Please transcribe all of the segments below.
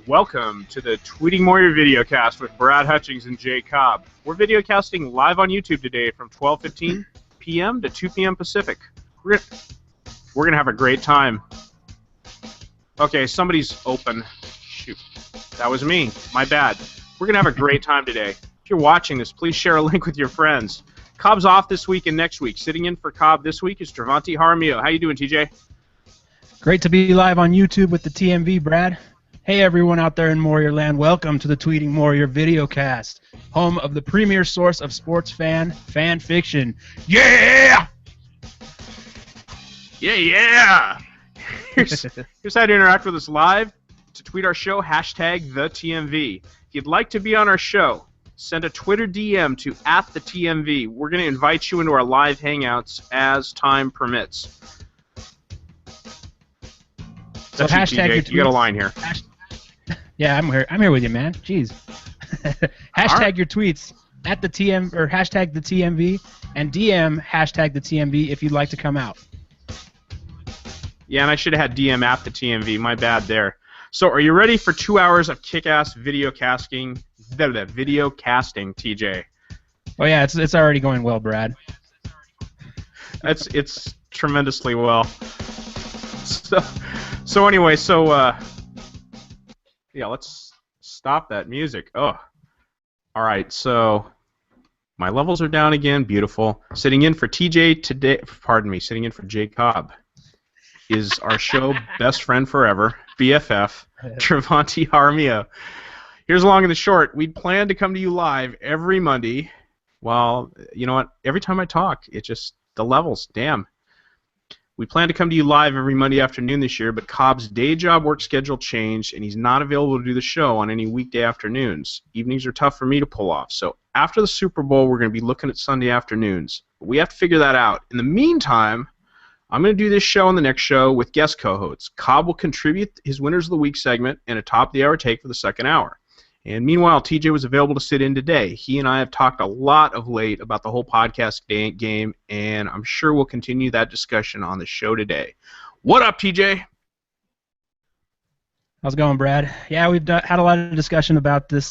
Welcome to the Tweeting Warrior videocast with Brad Hutchings and J. Cobb. We're videocasting live on YouTube today from 12:15 p.m. to 2 p.m. Pacific. We're going to have a great time. Okay, somebody's open. Shoot, that was me. My bad. We're going to have a great time today. If you're watching this, please share a link with your friends. Cobb's off this week and next week. Sitting in for Cobb this week is Travanti Jaramillo. How you doing, TJ? Great to be live on YouTube with the TMV, Brad. Hey, everyone out there in Warrior Land. Welcome to the Tweeting Warrior videocast, home of the premier source of sports fan fiction. Yeah! Yeah! Here's how to interact with us live. To tweet our show, hashtag TheTMV. If you'd like to be on our show, send a Twitter DM to @TheTMV. We're going to invite you into our live hangouts as time permits. So hashtag your tweets. You got a line here. Yeah, I'm here. I'm here with you, man. Jeez. Hashtag your tweets @TheTM or hashtag TheTMV and DM hashtag TheTMV if you'd like to come out. Yeah, and I should have had DM @TheTMV. My bad there. So, are you ready for 2 hours of kick-ass video casting, TJ? Oh yeah, it's already going well, Brad. It's tremendously well. So anyway, yeah, let's stop that music. Oh, all right. So my levels are down again. Beautiful. Sitting in for TJ today. Pardon me. Sitting in for J. Cobb is our show best friend forever, BFF, Travanti Jaramillo. Here's the long and the short. We'd planned to come to you live every Monday. Well, you know what? Every time I talk, it just the levels. Damn. We plan to come to you live every Monday afternoon this year, but Cobb's day job work schedule changed, and he's not available to do the show on any weekday afternoons. Evenings are tough for me to pull off. So after the Super Bowl, we're going to be looking at Sunday afternoons. But we have to figure that out. In the meantime, I'm going to do this show and the next show with guest co-hosts. Cobb will contribute his Winners of the Week segment and a top-of-the-hour take for the second hour. And meanwhile, TJ was available to sit in today. He and I have talked a lot of late about the whole podcast game, and I'm sure we'll continue that discussion on the show today. What up, TJ? How's it going, Brad? Yeah, we've had a lot of discussion about this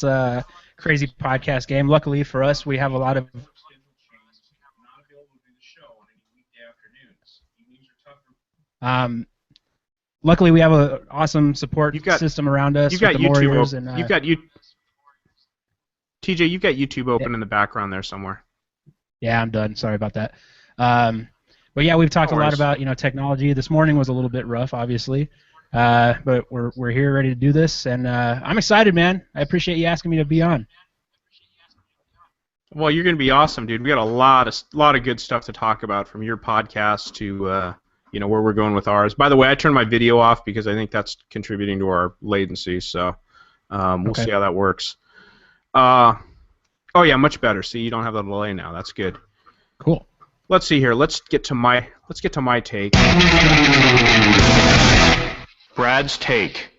crazy podcast game. Luckily for us, we have a lot of... Luckily, we have an awesome support system around us. You've got YouTube open. TJ, you've got YouTube open in the background there somewhere. Yeah, I'm done. Sorry about that. But yeah, we've talked a lot about technology. This morning was a little bit rough, obviously, but we're here ready to do this, and I'm excited, man. I appreciate you asking me to be on. Well, you're going to be awesome, dude. We got a lot of good stuff to talk about, from your podcast to where we're going with ours. By the way, I turned my video off because I think that's contributing to our latency, so we'll see how that works. Oh yeah, much better. See, you don't have the delay now. That's good. Cool. Let's see here. Let's get to my take. Brad's take.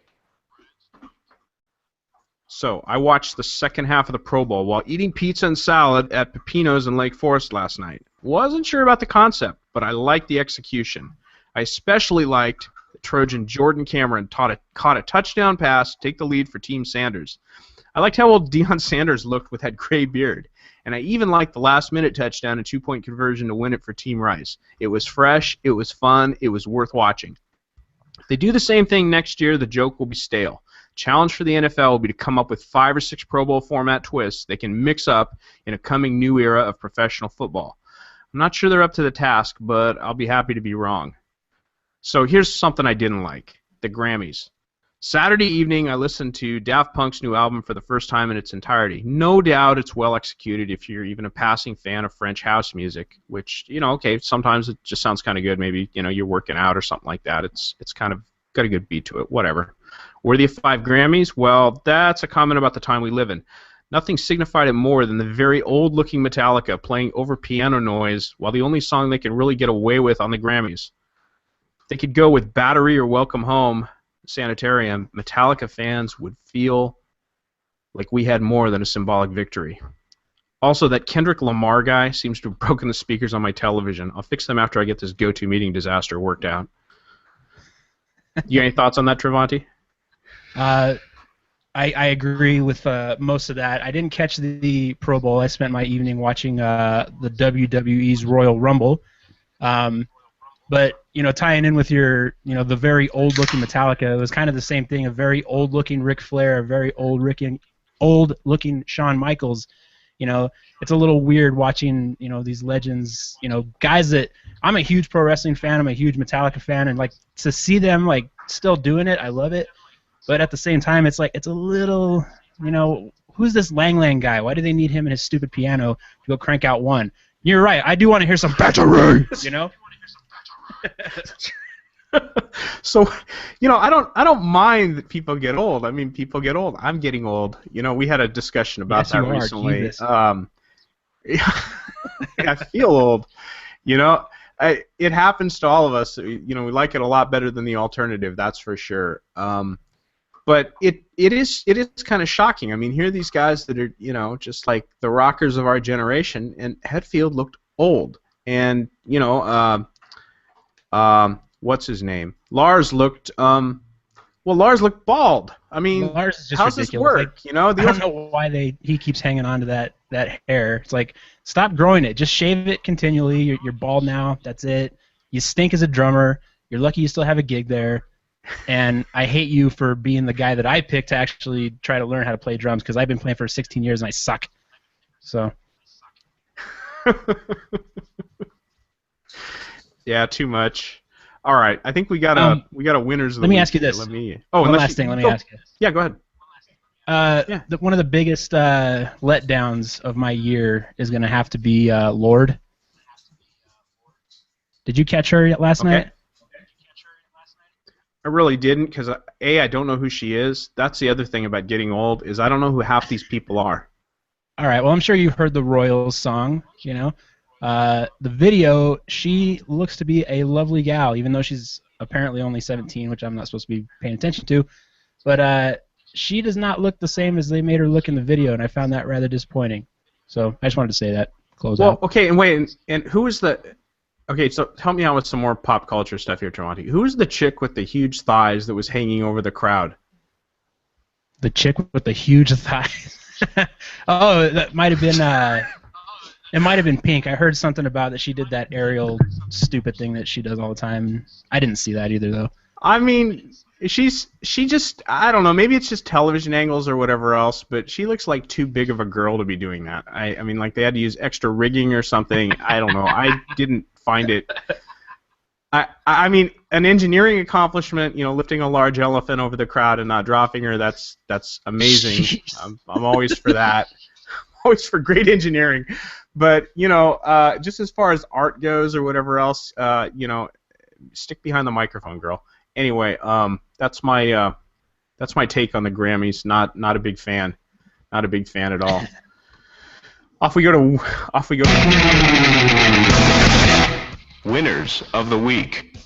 So, I watched the second half of the Pro Bowl while eating pizza and salad at Pepino's in Lake Forest last night. Wasn't sure about the concept, but I liked the execution. I especially liked the Trojan Jordan Cameron caught a touchdown pass to take the lead for Team Sanders. I liked how old Deion Sanders looked with that gray beard. And I even liked the last-minute touchdown and two-point conversion to win it for Team Rice. It was fresh, it was fun, it was worth watching. If they do the same thing next year, the joke will be stale. Challenge for the NFL will be to come up with 5 or 6 Pro Bowl format twists they can mix up in a coming new era of professional football. I'm not sure they're up to the task, but I'll be happy to be wrong. So here's something I didn't like. The Grammys. Saturday evening, I listened to Daft Punk's new album for the first time in its entirety. No doubt it's well executed if you're even a passing fan of French house music, which, okay, sometimes it just sounds kind of good. Maybe, you're working out or something like that. It's kind of got a good beat to it, whatever. Worthy of 5 Grammys? Well, that's a comment about the time we live in. Nothing signified it more than the very old-looking Metallica playing over piano noise while the only song they can really get away with on the Grammys. If they could go with Battery or Welcome Home, Sanitarium, Metallica fans would feel like we had more than a symbolic victory. Also, that Kendrick Lamar guy seems to have broken the speakers on my television. I'll fix them after I get this GoToMeeting disaster worked out. You got any thoughts on that, Travanti? I agree with most of that. I didn't catch the Pro Bowl. I spent my evening watching the WWE's Royal Rumble. But tying in with your, the very old-looking Metallica, it was kind of the same thing. A very old-looking Ric Flair, a very old-looking Shawn Michaels. It's a little weird watching, these legends, guys that I'm a huge pro wrestling fan. I'm a huge Metallica fan, and like to see them like still doing it, I love it. But at the same time, it's like it's a little, who's this Lang Lang guy? Why do they need him and his stupid piano to go crank out one? You're right. I do want to hear some battery. So, I don't mind that people get old. I mean, people get old. I'm getting old. We had a discussion about that recently. I feel old. It happens to all of us. We like it a lot better than the alternative. That's for sure. But it is kind of shocking. I mean, here are these guys that are just like the rockers of our generation, and Hetfield looked old, and what's his name? Lars looked Lars looked bald. I mean, Lars is just how's ridiculous. this work? I don't know why he keeps hanging on to that hair. It's like, stop growing it. Just shave it continually. You're bald now. That's it. You stink as a drummer. You're lucky you still have a gig there. And I hate you for being the guy that I picked to actually try to learn how to play drums, because I've been playing for 16 years and I suck. So. Yeah, too much. All right, I think we got a winners of the week. Let me ask you this. One last thing. Let me ask you. Yeah, go ahead. One of the biggest letdowns of my year is going to have to be Lorde. Did you catch her last night? I really didn't, because I don't know who she is. That's the other thing about getting old, is I don't know who half these people are. All right. Well, I'm sure you've heard the Royals song. The video, she looks to be a lovely gal, even though she's apparently only 17, which I'm not supposed to be paying attention to. But she does not look the same as they made her look in the video, and I found that rather disappointing. So I just wanted to say that. Close out. Okay, and wait, and who is the... Okay, so help me out with some more pop culture stuff here, Travanti. Who was the chick with the huge thighs that was hanging over the crowd? The chick with the huge thighs? Oh, that might have been... It might have been Pink. I heard something about that she did that aerial stupid thing that she does all the time. I didn't see that either, though. I mean, she just, I don't know, maybe it's just television angles or whatever else, but she looks like too big of a girl to be doing that. I mean, like they had to use extra rigging or something. I don't know. I didn't find it. I mean, an engineering accomplishment, lifting a large elephant over the crowd and not dropping her, that's amazing. I'm always for that. Always for great engineering. But, just as far as art goes or whatever else, stick behind the microphone, girl. Anyway, that's my take on the Grammys. Not a big fan. Not a big fan at all. Off we go. Winners of the week.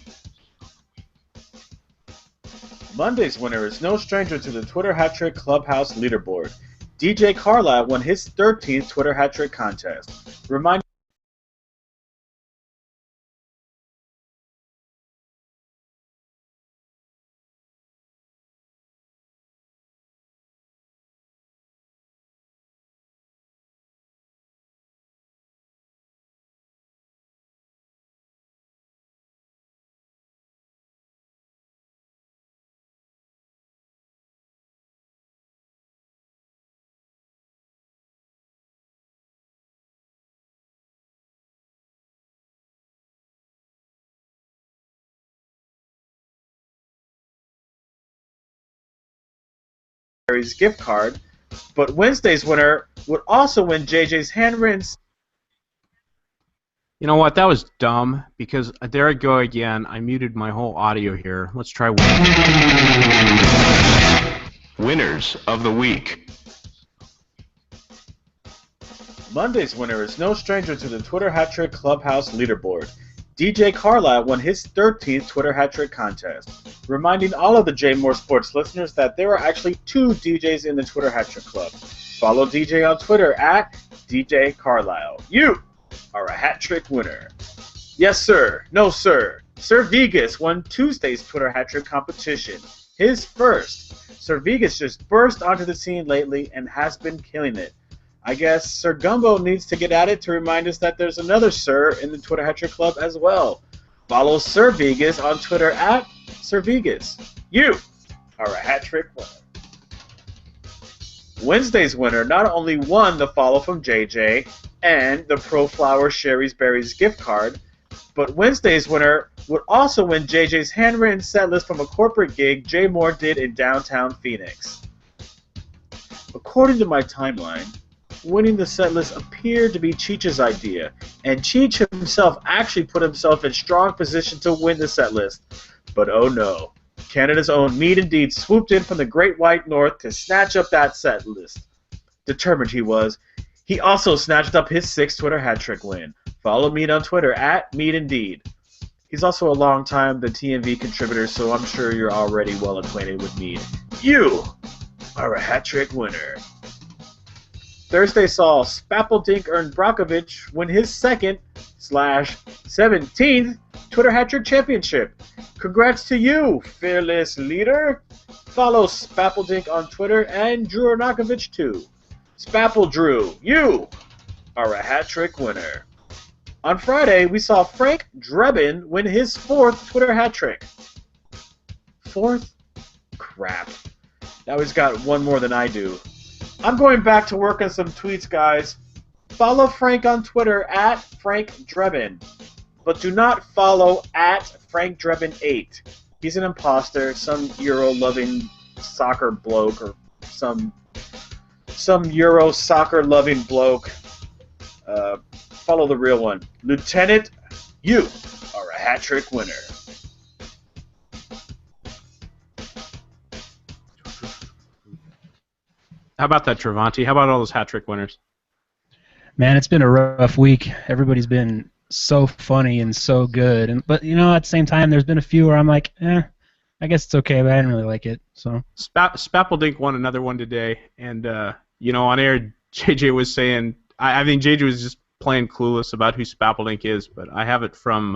Monday's winner is no stranger to the Twitter Hat Trick Clubhouse leaderboard. DJ Carlisle won his 13th Twitter Hat Trick contest. Remind Gary's gift card, but Wednesday's winner would also win JJ's handwritten. You know what? That was dumb, because there I go again. I muted my whole audio here. Let's try one. Winners of the week. Monday's winner is no stranger to the Twitter Hat Trick Clubhouse leaderboard. DJ Carlisle won his 13th Twitter Hat Trick contest, reminding all of the J More Sports listeners that there are actually 2 DJs in the Twitter Hat Trick Club. Follow DJ on Twitter at DJ Carlisle. You are a hat trick winner. Yes, sir. No, sir. Sir Vegas won Tuesday's Twitter Hat Trick competition, his first. Sir Vegas just burst onto the scene lately and has been killing it. I guess Sir Gumbo needs to get at it to remind us that there's another Sir in the Twitter Hat Trick Club as well. Follow Sir Vegas on Twitter at Sir Vegas. You are a Hat Trick winner. Wednesday's winner not only won the follow from JJ and the Pro Flower Sherry's Berries gift card, but Wednesday's winner would also win JJ's handwritten set list from a corporate gig Jay Moore did in downtown Phoenix. According to my timeline, winning the set list appeared to be Cheech's idea, and Cheech himself actually put himself in strong position to win the set list. But oh no, Canada's own Mead indeed swooped in from the Great White North to snatch up that set list. Determined he was, he also snatched up his 6th Twitter hat trick win. Follow Mead on Twitter at Mead indeed. He's also a long-time TheTMV contributor, so I'm sure you're already well acquainted with Mead. You are a hat trick winner. Thursday saw Spapeldink earn Brockovich win his 2nd/17th Twitter Hat Trick Championship. Congrats to you, fearless leader. Follow Spapeldink on Twitter and Drew Arnakovich too. Spapple Drew, you are a hat trick winner. On Friday, we saw Frank Drebin win his 4th Twitter hat trick. 4th? Crap. Now he's got one more than I do. I'm going back to work on some tweets, guys. Follow Frank on Twitter at Frank Drebin. But do not follow at Frank Drebin8. He's an imposter, some Euro-loving soccer bloke, or some Euro soccer-loving bloke. Follow the real one. Lieutenant, you are a hat trick winner. How about that, Travanti? How about all those hat trick winners? Man, it's been a rough week. Everybody's been so funny and so good, but at the same time, there's been a few where I'm like, I guess it's okay, but I didn't really like it. So Spapeldink won another one today, and on air, JJ was saying, I think JJ was just plain clueless about who Spapeldink is, but I have it from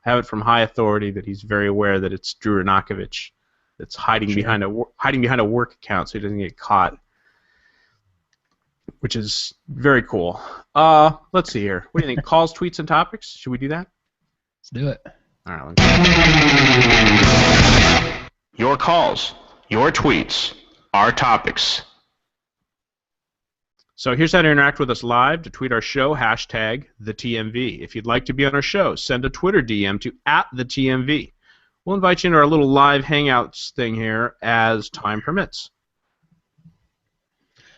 high authority that he's very aware that it's Drew Arnakovich that's hiding behind a work account so he doesn't get caught, which is very cool. Let's see here. What do you think? Calls, tweets, and topics? Should we do that? Let's do it. All right. Your calls, your tweets, our topics. So here's how to interact with us live. To tweet our show, hashtag TheTMV. If you'd like to be on our show, send a Twitter DM to @TheTMV. We'll invite you into our little live hangouts thing here as time permits.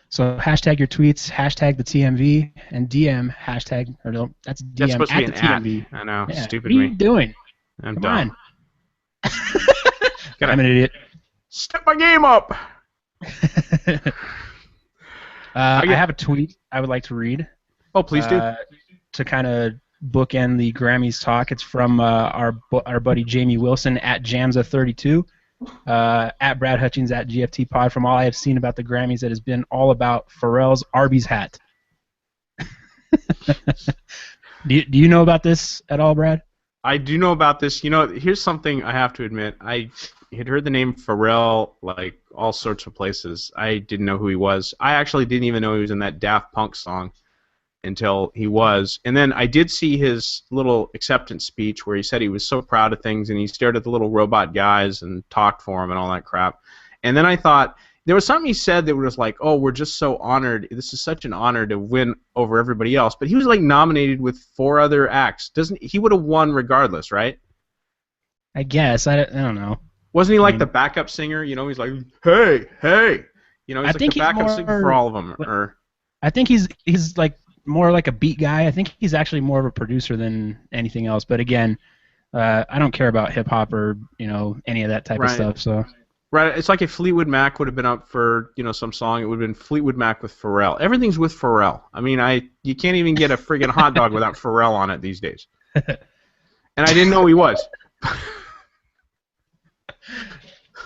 So hashtag your tweets, hashtag TheTMV, and DM hashtag, or no, that's DM That's supposed to be at an TheTMV. I know, Yeah. stupid What are me. you doing? I'm Come dumb. on. Gotta I'm an idiot. step my game up. I have a tweet I would like to read. Oh, please do. To kind of bookend the Grammys talk. It's from our buddy Jamie Wilson at Jamza32, at Brad Hutchings at GFT Pod. From all I have seen about the Grammys, it has been all about Pharrell's Arby's hat. Do you know about this at all, Brad? I do know about this. Here's something I have to admit. I had heard the name Pharrell like all sorts of places. I didn't know who he was. I actually didn't even know he was in that Daft Punk song until he was. And then I did see his little acceptance speech where he said he was so proud of things, and he stared at the little robot guys and talked for him and all that crap. And then I thought there was something he said that was like, oh, we're just so honored. This is such an honor to win over everybody else. But he was like nominated with 4 other acts. He would have won regardless, right? I guess. I don't know. Wasn't he like the backup singer? He's like, hey. He's like the backup singer for all of them. I think he's like more like a beat guy. I think he's actually more of a producer than anything else. But again, I don't care about hip hop or any of that type of stuff. So. Right, it's like if Fleetwood Mac would have been up for some song, it would have been Fleetwood Mac with Pharrell. Everything's with Pharrell. I mean, you can't even get a friggin' hot dog without Pharrell on it these days. And I didn't know he was.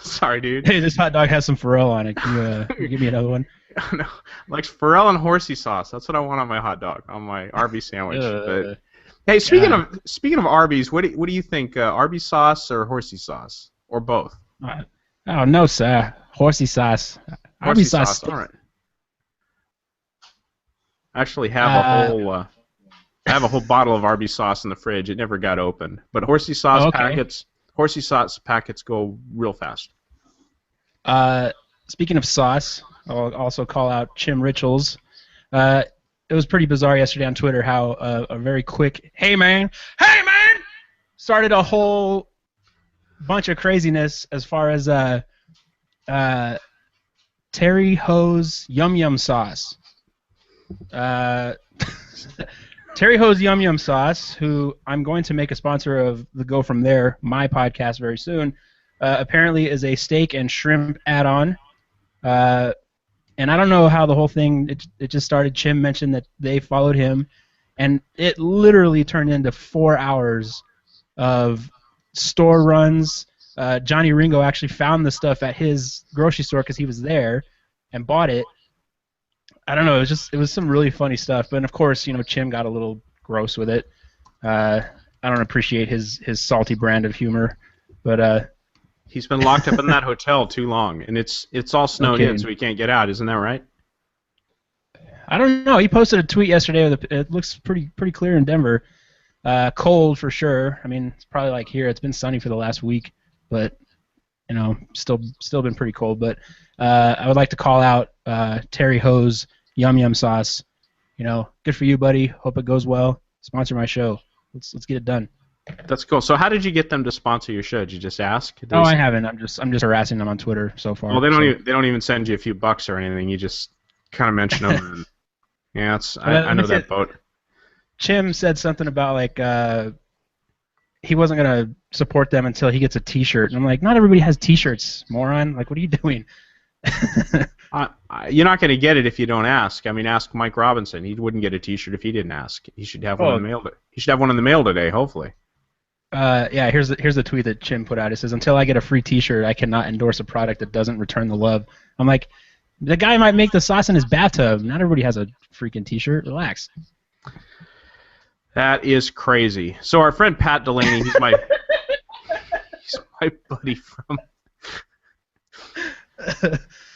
Sorry, dude. Hey, this hot dog has some Pharrell on it. Can you give me another one? No, like Pharrell and horsey sauce. That's what I want on my hot dog, on my Arby's sandwich. But, hey, speaking of Arby's, what do you think? Arby's sauce or horsey sauce, or both? Oh no, sir. Horsey sauce. Horsey Arby's sauce. sauce. All right. I actually have a whole. I have a whole bottle of Arby's sauce in the fridge. It never got opened. But horsey sauce packets. Horsey sauce packets go real fast. Speaking of sauce, I'll also call out Chim Richels. It was pretty bizarre yesterday on Twitter how a very quick "Hey man," started a whole bunch of craziness as far as Terry Ho's Yum Yum sauce. Terry Ho's Yum Yum sauce, who I'm going to make a sponsor of the Go From There, my podcast, very soon, apparently is a steak and shrimp add-on. And I don't know how the whole thing, it just started. Chim mentioned that they followed him, and it literally turned into 4 hours of store runs. Johnny Ringo actually found the stuff at his grocery store because he was there and bought it. I don't know. It was some really funny stuff. But of course, Chim got a little gross with it. I don't appreciate his salty brand of humor, but he's been locked up in that hotel too long, and it's all snowed in, so he can't get out. Isn't that right? I don't know. He posted a tweet yesterday. It looks pretty clear in Denver. Cold for sure. I mean, it's probably like here. It's been sunny for the last week, but still been pretty cold. But I would like to call out Terry Ho's Yum Yum sauce. Good for you, buddy. Hope it goes well. Sponsor my show. Let's get it done. That's cool. So how did you get them to sponsor your show? Did you just ask? No, I haven't. I'm just harassing them on Twitter so far. Well, they don't even send you a few bucks or anything. You just kind of mention them. And, yeah, I know that boat. Chim said something about he wasn't gonna support them until he gets a T-shirt, and I'm like, not everybody has T-shirts, moron. Like, what are you doing? You're not going to get it if you don't ask. I mean, ask Mike Robinson. He wouldn't get a T-shirt if he didn't ask. He should have one in the mail. He should have one in the mail today, hopefully. Yeah, here's the tweet that Chim put out. It says, "Until I get a free T-shirt, I cannot endorse a product that doesn't return the love." I'm like, the guy might make the sauce in his bathtub. Not everybody has a freaking T-shirt. Relax. That is crazy. So our friend Pat Delaney, he's my buddy from.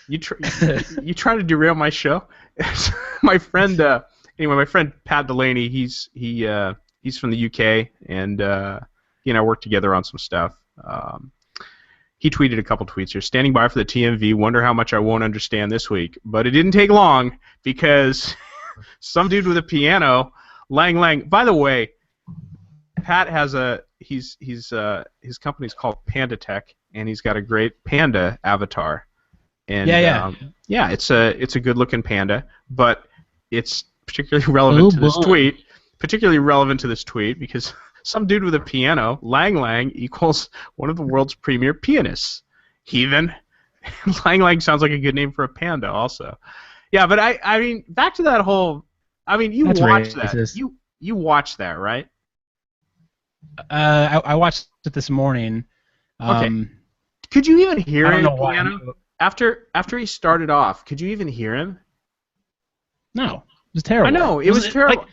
You trying to derail my show? My friend, my friend Pat Delaney, he's from the UK, and he and I worked together on some stuff. He tweeted a couple tweets here. Standing by for the TMV. Wonder how much I won't understand this week. But it didn't take long because some dude with a piano, Lang. By the way, Pat has his company's called Panda Tech, and he's got a great panda avatar. And yeah, it's a good-looking panda, but it's particularly relevant to this tweet. Particularly relevant to this tweet because some dude with a piano, Lang equals one of the world's premier pianists. Heathen. Lang sounds like a good name for a panda, also. Yeah, but I mean, back to that whole. I mean, you watched that. You watched that, right? I watched it this morning. Okay. Could you even hear him? Piano? After he started off, could you even hear him? No, it was terrible. I know it was terrible.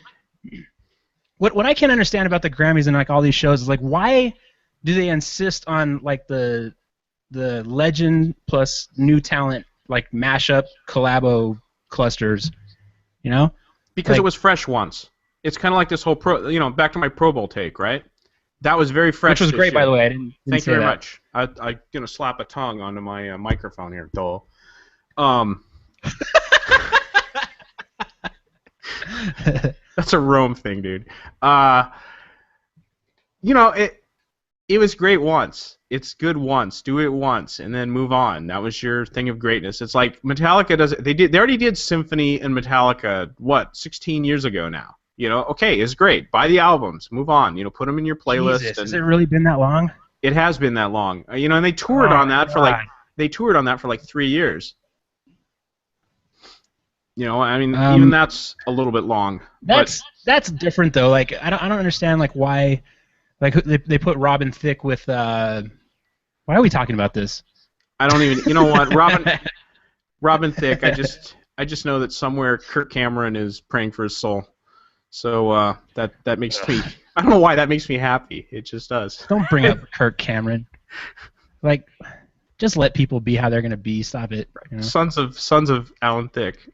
What I can't understand about the Grammys and all these shows is why do they insist on the legend plus new talent mashup collabo clusters? Because it was fresh once. It's kind of like this whole back to my Pro Bowl take, right? That was very fresh. Which was great, by the way. I didn't Thank you very that. much. I'm gonna slap a tongue onto my microphone here, though. That's a Rome thing, dude. It was great once. It's good once. Do it once, and then move on. That was your thing of greatness. It's like Metallica does it. They already did Symphony and Metallica 16 years ago now. Okay, it's great. Buy the albums. Move on. Put them in your playlist. Jesus, has it really been that long? It has been that long. And they toured on that for 3 years. I mean, even that's a little bit long. That's different though. I don't understand why they put Robin Thicke with. Why are we talking about this? I don't even. You know what, Robin Thicke. I just know that somewhere Kirk Cameron is praying for his soul. So that makes me. I don't know why that makes me happy. It just does. Don't bring up Kirk Cameron. just let people be how they're gonna be. Stop it. You know? Sons of Alan Thicke.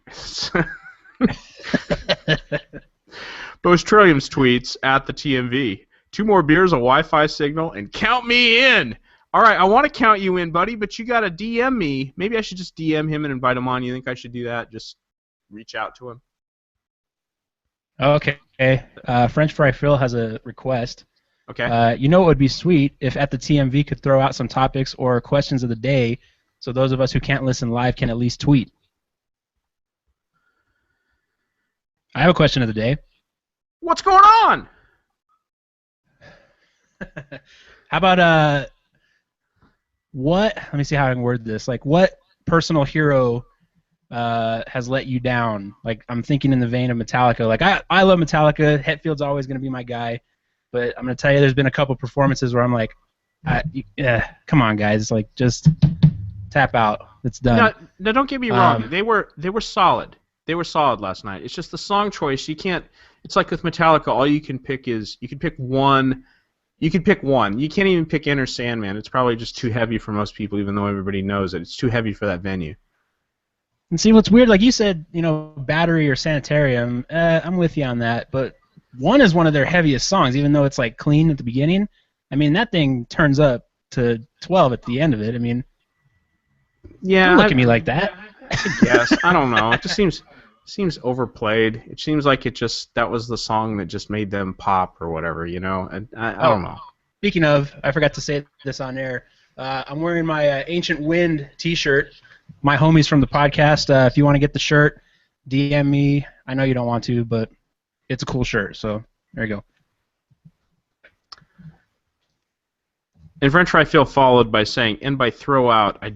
Bose Trilliums tweets at the TMV. 2 more beers, a Wi-Fi signal, and count me in. All right, I want to count you in, buddy, but you got to DM me. Maybe I should just DM him and invite him on. You think I should do that? Just reach out to him. Okay. French Fry Phil has a request. Okay. You know what would be sweet if at the TMV could throw out some topics or questions of the day, so those of us who can't listen live can at least tweet. I have a question of the day. What's going on? How about what? Let me see how I can word this. Like, what personal hero has let you down? Like, I'm thinking in the vein of Metallica. Like, I love Metallica. Hetfield's always going to be my guy. But I'm going to tell you, there's been a couple performances where I'm like, come on, guys. Like, just tap out. It's done. No, don't get me wrong. They were solid. They were solid last night. It's just the song choice. You can't. It's like with Metallica. All you can pick is you can pick one. You can pick one. You can't even pick Enter Sandman. It's probably just too heavy for most people, even though everybody knows it. It's too heavy for that venue. And see, what's weird, like you said, Battery or Sanitarium, I'm with you on that, but one is one of their heaviest songs, even though it's like clean at the beginning. I mean, that thing turns up to 12 at the end of it. I mean, yeah, don't look at me like that. Yes, I don't know. It just seems overplayed. It seems like that was the song that just made them pop or whatever, And I don't know. Speaking of, I forgot to say this on air. I'm wearing my Ancient Wind T-shirt. My homies from the podcast, if you want to get the shirt, DM me. I know you don't want to, but it's a cool shirt, so there you go. And French Fry Phil followed by saying, and by throw out, I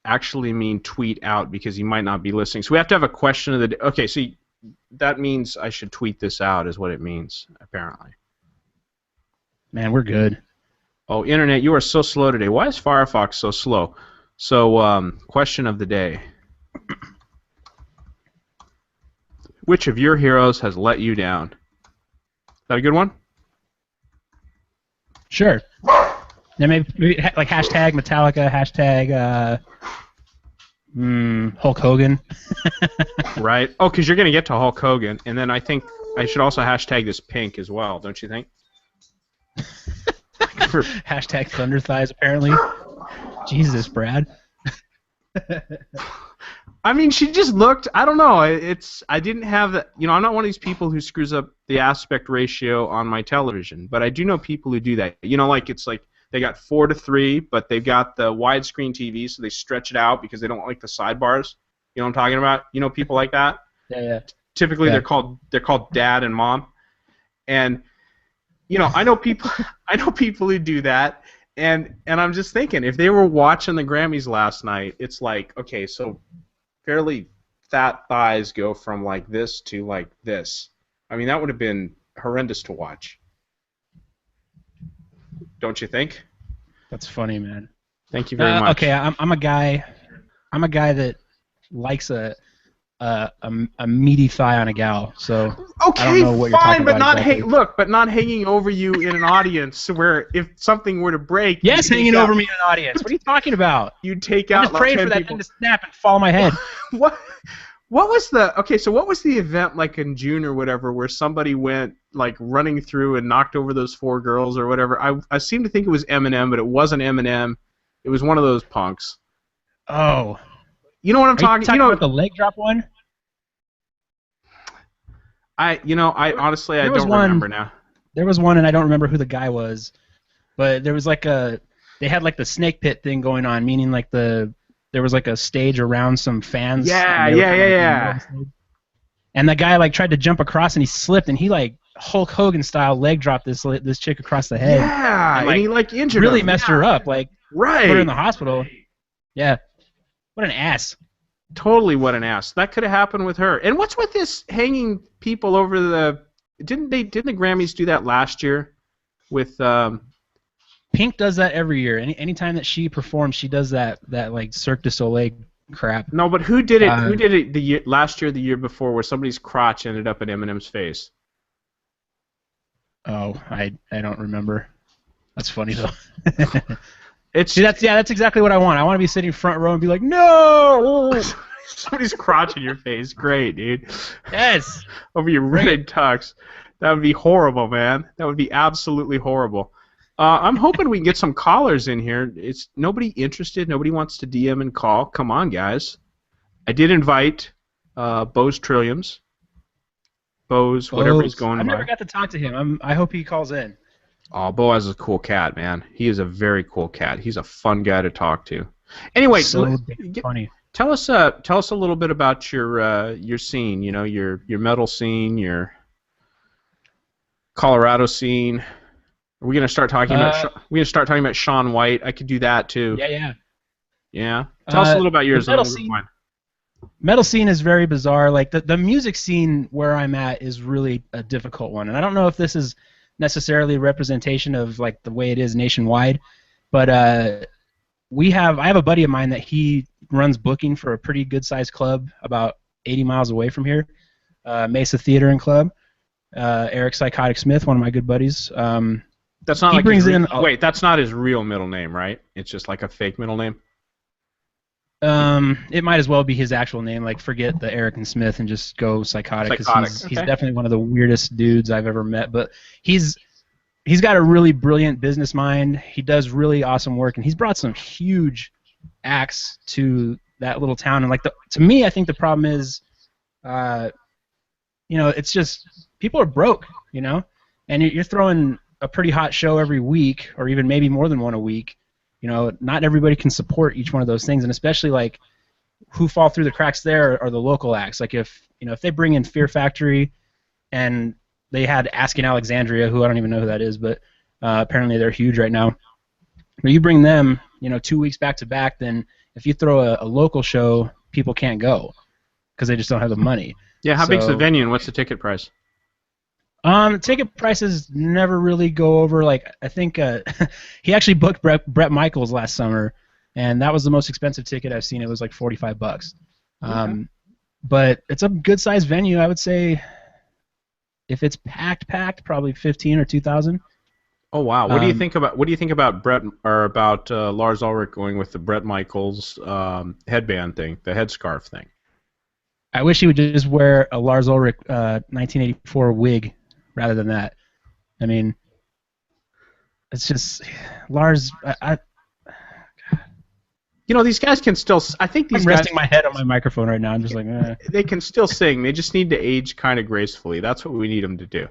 actually mean tweet out because he might not be listening. So we have to have a question of the day. Okay, so that means I should tweet this out is what it means, apparently. Man, we're good. Oh, Internet, you are so slow today. Why is Firefox so slow? So, question of the day. Which of your heroes has let you down? Is that a good one? Sure. Then maybe like hashtag Metallica, hashtag Hulk Hogan. Right. Oh, because you're going to get to Hulk Hogan, and then I think I should also hashtag this pink as well, don't you think? Hashtag Thunder Thighs, apparently. Jesus, Brad. I mean, she just looked. I don't know. I didn't have that. I'm not one of these people who screws up the aspect ratio on my television, but I do know people who do that. It's like they got 4:3, but they've got the widescreen TV, so they stretch it out because they don't like the sidebars. You know what I'm talking about? People like that. Yeah. Typically, they're called dad and mom, and I know people. I know people who do that. And I'm just thinking, if they were watching the Grammys last night, it's like, okay, so fairly fat thighs go from like this to like this. I mean, that would have been horrendous to watch. Don't you think? That's funny, man. Thank you very much. Okay, I'm a guy that likes a meaty thigh on a gal. So okay, I don't know what you're talking but about not exactly. not hanging over you in an audience where if something were to break. Yes, hanging over me in an audience. What are you talking about? You'd take I'm out. just praying for that people. thing to snap and fall on my head. What was what was the event like in June or whatever where somebody went like running through and knocked over those 4 girls or whatever? I seem to think it was Eminem, but it wasn't Eminem. It was one of those punks. Oh. You know what I'm talking? About the leg drop one? I honestly I don't remember now. There was one, and I don't remember who the guy was, but there was they had like the snake pit thing going on, meaning like there was like a stage around some fans. Yeah. And the guy like tried to jump across, and he slipped, and he like Hulk Hogan style leg dropped this chick across the head. Yeah, and he like injured really her. messed her up, like right. Put her in the hospital. Yeah, what an ass. Totally what an ass. That could have happened with her. And what's with this hanging people over the... Didn't the Grammys do that last year with... Pink does that every year. Anytime that she performs, she does that like Cirque du Soleil crap. No, but who did it? Who did it last year, the year before, where somebody's crotch ended up in Eminem's face? Oh, I don't remember. That's funny though. See, that's exactly what I want. I want to be sitting front row and be like, no. Somebody's crotching your face. Great, dude. Yes. Over your ribbed tux. That would be horrible, man. That would be absolutely horrible. I'm hoping we can get some callers in here. It's nobody interested. Nobody wants to DM and call. Come on, guys. I did invite Bose Trilliums. Bose, whatever he's going by. I never got to talk to him. I hope he calls in. Oh, Boaz is a cool cat, man. He is a very cool cat. He's a fun guy to talk to. Anyway, funny. Tell us a little bit about your scene. You know, your metal scene, your Colorado scene. Are we gonna start talking about Shaun White? I could do that too. Yeah. Tell us a little about yours. Metal scene is very bizarre. Like the music scene where I'm at is really a difficult one, and I don't know if this is necessarily a representation of like the way it is nationwide, but I have a buddy of mine that he runs booking for a pretty good sized club about 80 miles away from here, Mesa Theater and Club. Eric Psychotic Smith, one of my good buddies. That's not wait, that's not his real middle name, right? It's just like a fake middle name. It might as well be his actual name. Like, forget the Eric and Smith and just go Psychotic, because he's definitely one of the weirdest dudes I've ever met. But he's got a really brilliant business mind. He does really awesome work, and he's brought some huge acts to that little town. And to me, I think the problem is, it's just people are broke, and you're throwing a pretty hot show every week, or even maybe more than one a week. Not everybody can support each one of those things, and especially like who fall through the cracks there are the local acts. Like if they bring in Fear Factory, and they had Asking Alexandria, who I don't even know who that is, but apparently they're huge right now. But you bring them, 2 weeks back to back, then if you throw a local show, people can't go because they just don't have the money. Yeah, how big's the venue and what's the ticket price? Ticket prices never really go over, like, I think he actually booked Bret Michaels last summer, and that was the most expensive ticket I've seen. It was like $45. Okay. But it's a good sized venue. I would say if it's packed, probably 15 or 2,000. Oh wow! What do you think about Brett, or about Lars Ulrich going with the Bret Michaels headband thing, the headscarf thing? I wish he would just wear a Lars Ulrich 1984 wig rather than that. I mean, it's just Lars. These guys can still. I think these I'm resting my head on my microphone right now. I'm just like, They can still sing. They just need to age kind of gracefully. That's what we need them to do.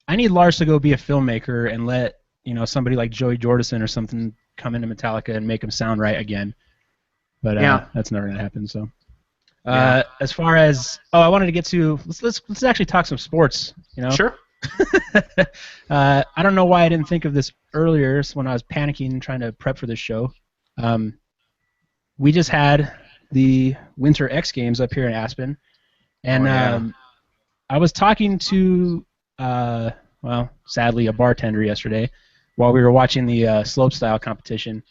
I need Lars to go be a filmmaker and let somebody like Joey Jordison or something come into Metallica and make him sound right again. But that's never gonna happen. So. As far as I wanted to get to, let's actually talk some sports. Sure. I don't know why I didn't think of this earlier when I was panicking trying to prep for this show. We just had the Winter X Games up here in Aspen, and I was talking to sadly a bartender yesterday while we were watching the slopestyle competition.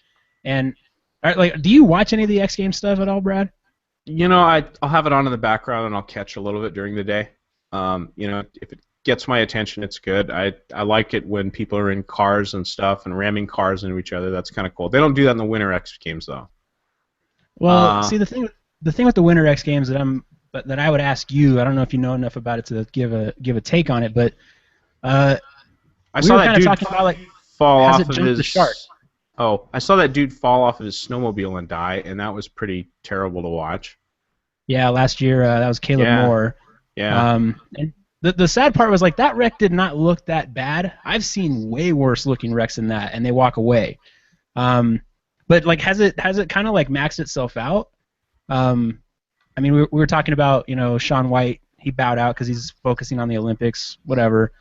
And do you watch any of the X Games stuff at all, Brad? I'll have it on in the background and I'll catch a little bit during the day. If it gets my attention, it's good. I like it when people are in cars and stuff and ramming cars into each other. That's kind of cool. They don't do that in the Winter X Games though. Well, see, the thing with the Winter X Games that I would ask you, I don't know if you know enough about it to give a take on it, but I saw that dude fall off of his shark. Oh, I saw that dude fall off of his snowmobile and die, and that was pretty terrible to watch. Yeah, last year that was Caleb Moore. Yeah. And the sad part was, like, that wreck did not look that bad. I've seen way worse looking wrecks than that, and they walk away. But like, has it kind of like maxed itself out? I mean, we were talking about Shaun White. He bowed out because he's focusing on the Olympics. Whatever.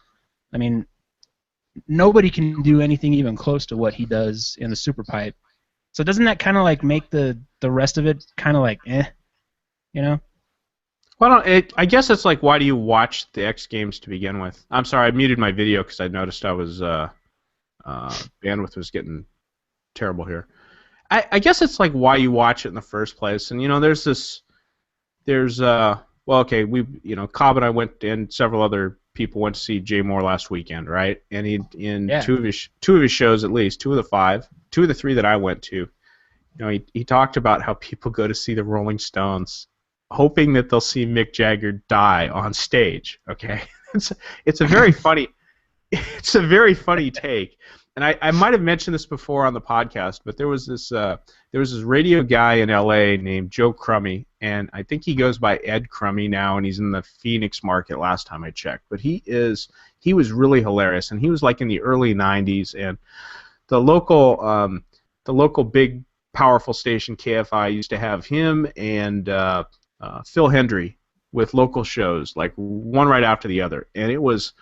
I mean, nobody can do anything even close to what he does in the super pipe. So doesn't that kind of like make the rest of it kind of like Well, I guess it's like, why do you watch the X Games to begin with? I'm sorry, I muted my video because I noticed I was bandwidth was getting terrible here. I guess it's like why you watch it in the first place. And Cobb and I went, and several other people went to see Jay Moore last weekend, right? And in Yeah. two of his shows at least, two of the three that I went to, he talked about how people go to see the Rolling Stones, hoping that they'll see Mick Jagger die on stage. Okay, it's a very funny take. And I might have mentioned this before on the podcast, but there was this radio guy in L.A. named Joe Crummy, and I think he goes by Ed Crummy now, and he's in the Phoenix market last time I checked. But he was really hilarious, and he was like in the early '90s, and the local big powerful station KFI used to have him and Phil Hendry with local shows, like one right after the other, and it was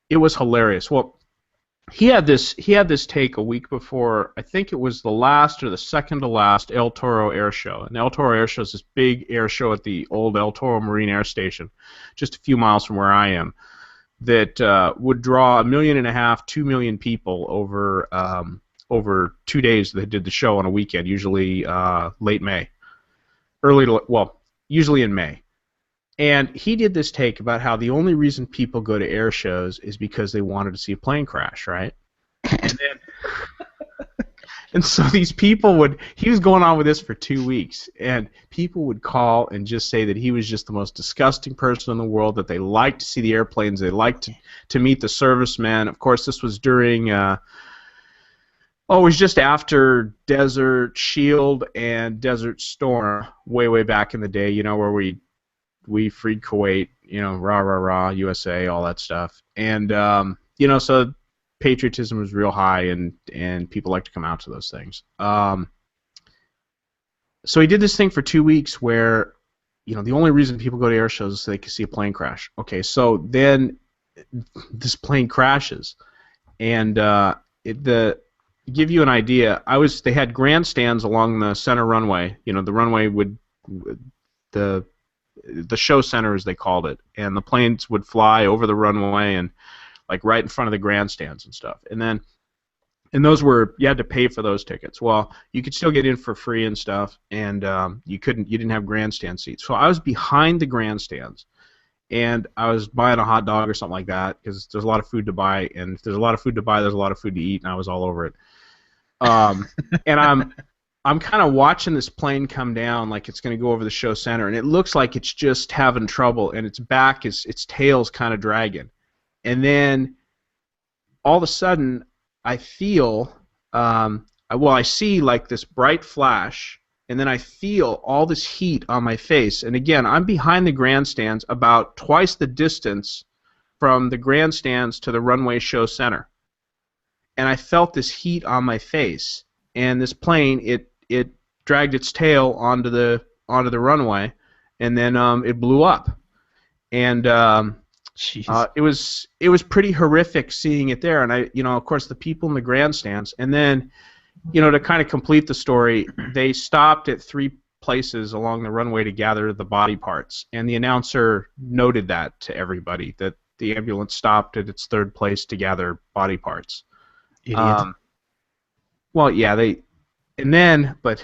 hilarious. Well, he had this take a week before, I think it was the last or the second to last El Toro Air Show. And El Toro Air Show is this big air show at the old El Toro Marine Air Station, just a few miles from where I am, that would draw 1.5 million, 2 million people over 2 days. They did the show on a weekend, usually late May, usually in May. And he did this take about how the only reason people go to air shows is because they wanted to see a plane crash, right? And so these people he was going on with this for 2 weeks, and people would call and just say that he was just the most disgusting person in the world, that they liked to see the airplanes, they liked to meet the servicemen. Of course, this was during, it was just after Desert Shield and Desert Storm, way back in the day, where we freed Kuwait, rah, rah, rah, USA, all that stuff. And, so patriotism was real high, and people like to come out to those things. So he did this thing for 2 weeks where, the only reason people go to air shows is so they can see a plane crash. Okay, so then this plane crashes. And to give you an idea, they had grandstands along the center runway. The runway the show center, as they called it, and the planes would fly over the runway and like right in front of the grandstands and stuff. And you had to pay for those tickets. Well, you could still get in for free and stuff, and you didn't have grandstand seats. So I was behind the grandstands, and I was buying a hot dog or something like that, because there's a lot of food to buy, and if there's a lot of food to buy, there's a lot of food to eat, and I was all over it. And I'm kind of watching this plane come down like it's going to go over the show center, and it looks like it's just having trouble, and its tail's kind of dragging. And then all of a sudden, I feel, I see like this bright flash, and then I feel all this heat on my face. And again, I'm behind the grandstands, about twice the distance from the grandstands to the runway show center. And I felt this heat on my face, and this plane, it dragged its tail onto the runway, and then it blew up. And it was pretty horrific seeing it there. And of course, the people in the grandstands, and then, to kind of complete the story, they stopped at 3 places along the runway to gather the body parts, and the announcer noted that to everybody, that the ambulance stopped at its 3rd place to gather body parts. Idiot. Well, yeah, but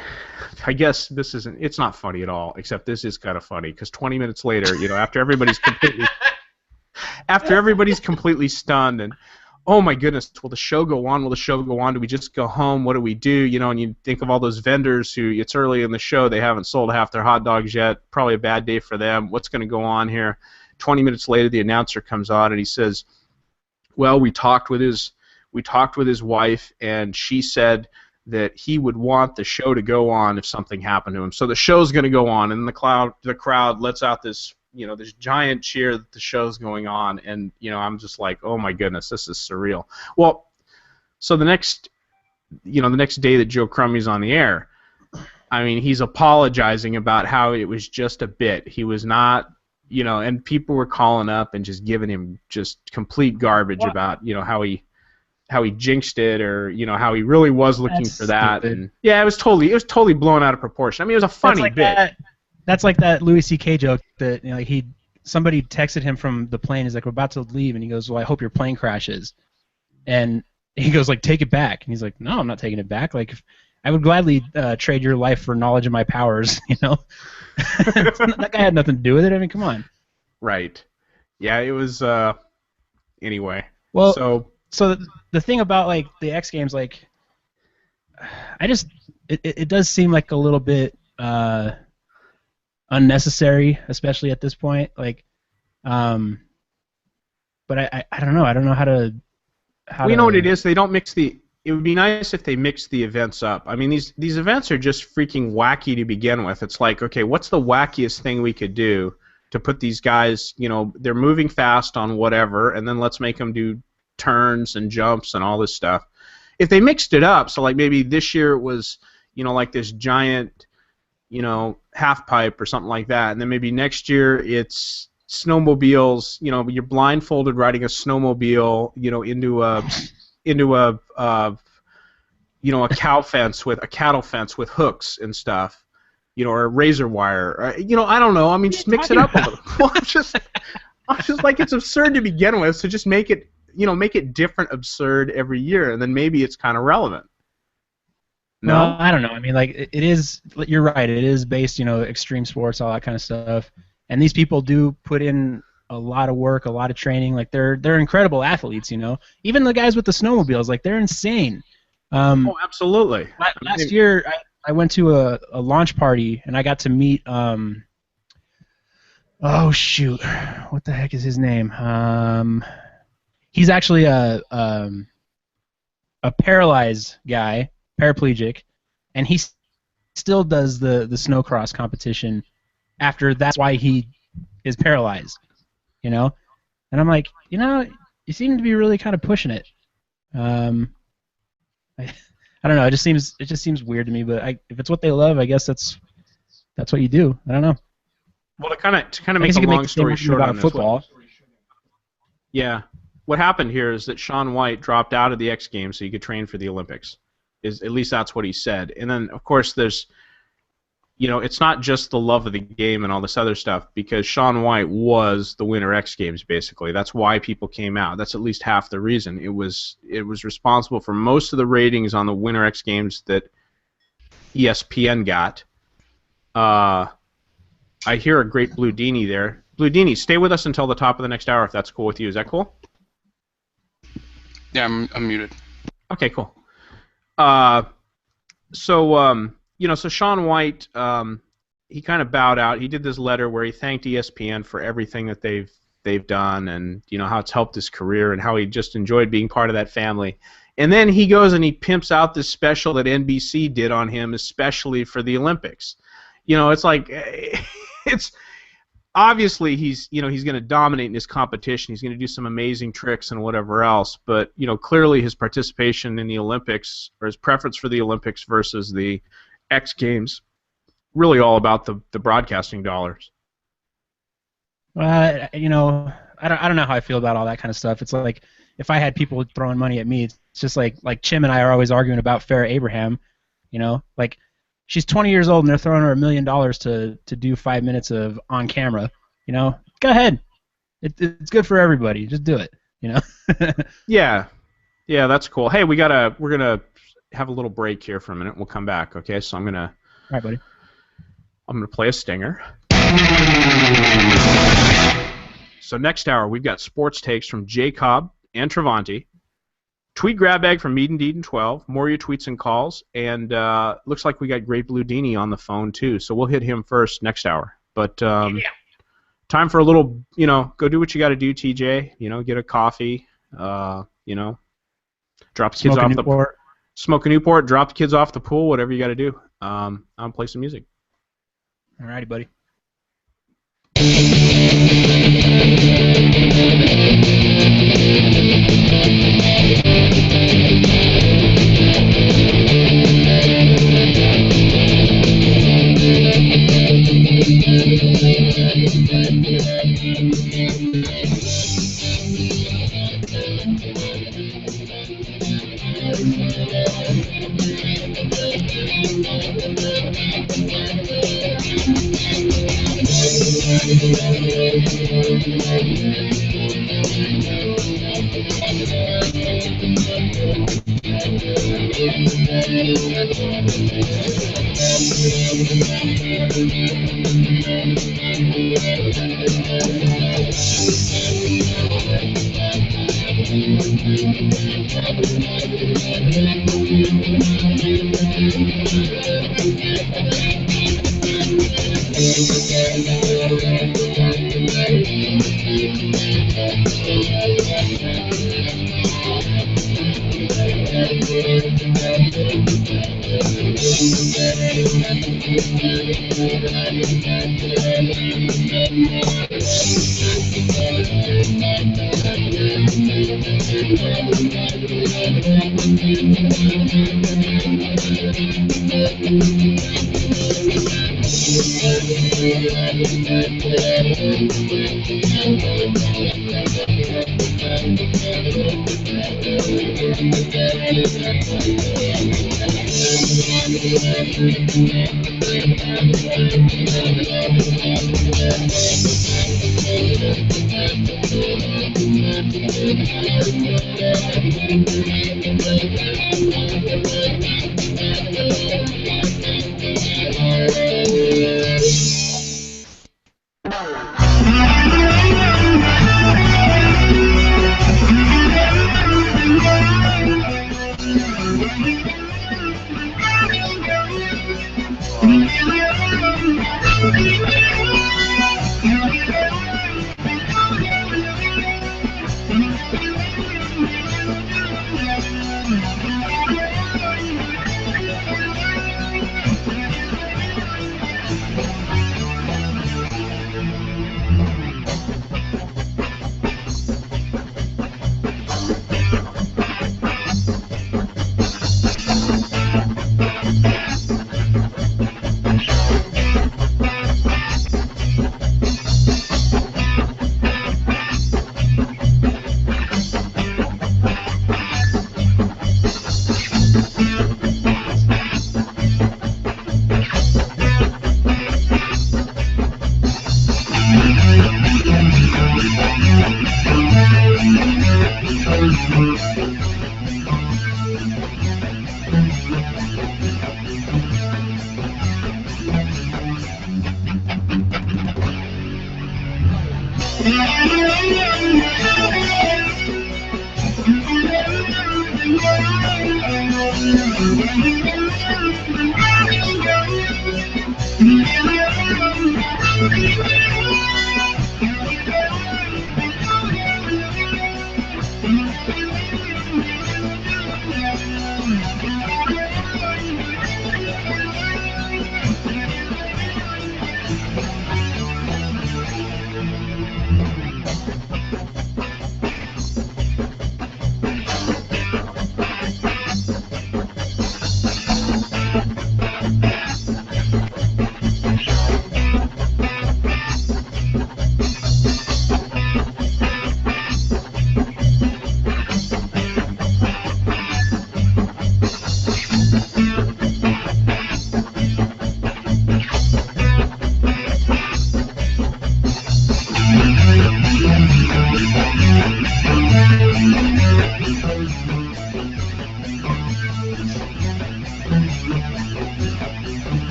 I guess it's not funny at all, except this is kind of funny, because 20 minutes later, after everybody's completely stunned, and oh my goodness, will the show go on? Will the show go on? Do we just go home? What do we do? And you think of all those vendors who, it's early in the show, they haven't sold half their hot dogs yet, probably a bad day for them. What's going to go on here? 20 minutes later, the announcer comes on, and he says, well, we talked with his wife, and she said that he would want the show to go on if something happened to him. So the show's going to go on, and the crowd lets out this, this giant cheer that the show's going on, and I'm just like, oh my goodness, this is surreal. Well, so the next day that Joe Crummey's on the air, I mean, he's apologizing about how it was just a bit. He was not, and people were calling up and just giving him just complete garbage about, how he jinxed it, or how he really was looking for that. Stupid. And yeah, it was totally blown out of proportion. I mean, it was a funny bit. That's like that Louis C.K. joke that somebody texted him from the plane. He's like, we're about to leave, and he goes, well, I hope your plane crashes. And he goes, like, take it back. And he's like, no, I'm not taking it back. Like, I would gladly trade your life for knowledge of my powers. That guy had nothing to do with it. I mean, come on. Right. Yeah, it was. Anyway. Well, So the thing about like the X Games, like, it does seem like a little bit unnecessary, especially at this point. Like, but I don't know. I don't know how to. well, you know what it is? They don't mix the. It would be nice if they mixed the events up. I mean, these events are just freaking wacky to begin with. It's like, okay, what's the wackiest thing we could do to put these guys? You know, they're moving fast on whatever, and then let's make them do turns and jumps and all this stuff. If they mixed it up, so like maybe this year it was, you know, like this giant, you know, half pipe or something like that, and then maybe next year it's snowmobiles. You know, you're blindfolded riding a snowmobile, you know, into a you know, a cattle fence with hooks and stuff, you know, or razor wire. Or, you know, I don't know. I mean, just mix it up a little. Well, I'm just like, it's absurd to begin with. So just make it, you know, make it different, absurd every year, and then maybe it's kind of relevant. No, well, I don't know. I mean, like, it is. You're right. It is based, you know, extreme sports, all that kind of stuff. And these people do put in a lot of work, a lot of training. Like, they're incredible athletes, you know. Even the guys with the snowmobiles, like, they're insane. Oh, absolutely. Last year, I went to a launch party, and I got to meet. Oh shoot, what the heck is his name? He's actually a paralyzed guy, paraplegic, and he still does the snowcross competition. After that's why he is paralyzed, you know. And I'm like, you know, you seem to be really kind of pushing it. I don't know. It just seems weird to me. But if it's what they love, I guess that's what you do. I don't know. Well, to kind of make a long story short on this, football. Yeah, what happened here is that Shaun White dropped out of the X Games so he could train for the Olympics. At least that's what he said. And then, of course, there's, you know, it's not just the love of the game and all this other stuff, because Shaun White was the Winter X Games, basically. That's why people came out. That's at least half the reason. It was responsible for most of the ratings on the Winter X Games that ESPN got. I hear a great Blue Dini there. Blue Dini, stay with us until the top of the next hour if that's cool with you. Is that cool? Yeah, I'm muted. Okay, cool. You know, so Shaun White, he kind of bowed out. He did this letter where he thanked ESPN for everything that they've done, and you know how it's helped his career, and how he just enjoyed being part of that family. And then he goes and he pimps out this special that NBC did on him, especially for the Olympics. You know, it's like, it's obviously he's going to dominate in his competition. He's going to do some amazing tricks and whatever else. But you know, clearly his participation in the Olympics, or his preference for the Olympics versus the X Games, really all about the broadcasting dollars. You know, I don't know how I feel about all that kind of stuff. It's like, if I had people throwing money at me, it's just like Chim and I are always arguing about Farrah Abraham. You know, like, she's 20 years old and they're throwing her $1 million to do 5 minutes of on camera. You know, go ahead. It's good for everybody. Just do it. You know. Yeah, that's cool. Hey, we're gonna have a little break here for a minute. We'll come back. Okay, so all right, buddy. I'm gonna play a stinger. So next hour we've got sports takes from J. Cobb and Travanti. Tweet grab bag from Mead and Deed and 12. More of your tweets and calls. And looks like we got Great Blue Dini on the phone, too. So we'll hit him first next hour. But time for a little, you know, go do what you got to do, TJ. You know, get a coffee. You know, drop the kids off smoke a Newport, drop the kids off the pool, whatever you got to do. I'll play some music. All righty, buddy.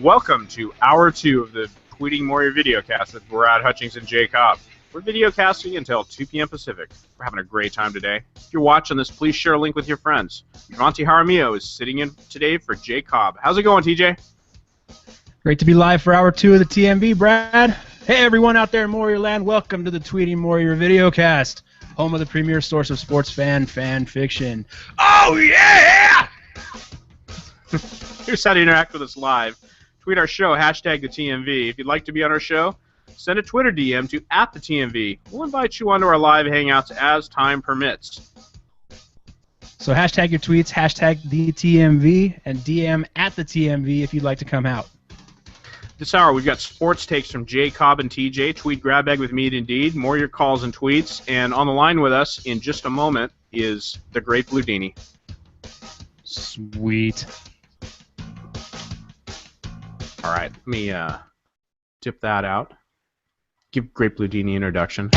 Welcome to Hour 2 of the Tweeting Warrior videocast with Brad, Hutchings, and J. Cobb. We're videocasting until 2 p.m. Pacific. We're having a great time today. If you're watching this, please share a link with your friends. Travanti Jaramillo is sitting in today for J. Cobb. How's it going, TJ? Great to be live for Hour 2 of the TMV, Brad. Hey, everyone out there in Warrior Land. Welcome to the Tweeting Warrior videocast, home of the premier source of sports fan fiction. Oh, yeah! Here's how to interact with us live. Tweet our show, hashtag TheTMV. If you'd like to be on our show, send a Twitter DM to @TheTMV. We'll invite you onto our live hangouts as time permits. So hashtag your tweets, hashtag TheTMV, and DM @TheTMV if you'd like to come out. This hour, we've got sports takes from J. Cobb and TJ. Tweet grab bag with me, indeed. More your calls and tweets. And on the line with us in just a moment is the great Bludini. Sweet. All right, let me dip that out. Give Great Bludini introduction.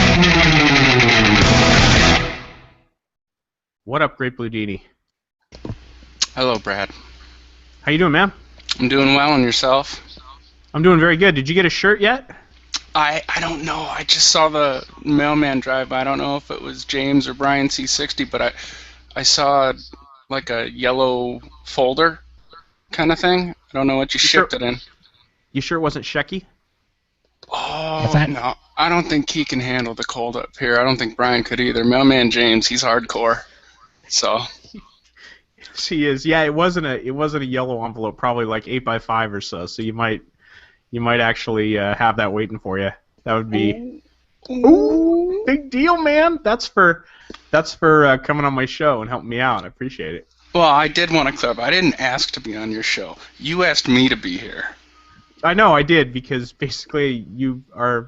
What up, Great Bludini? Hello, Brad. How you doing, man? I'm doing well, and yourself? I'm doing very good. Did you get a shirt yet? I don't know. I just saw the mailman drive by. I don't know if it was James or Brian C60, but I saw like a yellow folder kind of thing. I don't know what you shipped it in. You sure it wasn't Shecky? Oh, no. I don't think he can handle the cold up here. I don't think Brian could either. Mailman James, he's hardcore. So. Yes, he is. Yeah, it wasn't a yellow envelope, probably like 8x5 or so. So you might actually have that waiting for you. That would be ooh, big deal, man. That's for coming on my show and helping me out. I appreciate it. Well, I did want to clarify. I didn't ask to be on your show. You asked me to be here. I know I did, because basically you are.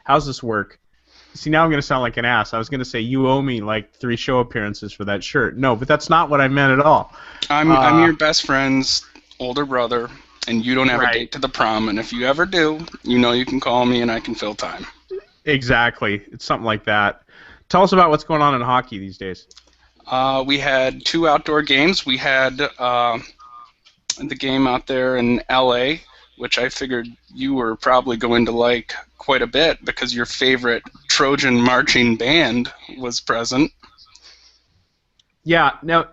How's this work? See, now I'm going to sound like an ass. I was going to say you owe me like 3 show appearances for that shirt. No, but that's not what I meant at all. I'm your best friend's older brother, and you don't have a date to the prom. And if you ever do, you know you can call me and I can fill time. Exactly. It's something like that. Tell us about what's going on in hockey these days. We had 2 outdoor games. We had the game out there in L.A., which I figured you were probably going to like quite a bit because your favorite Trojan marching band was present. Yeah. Now,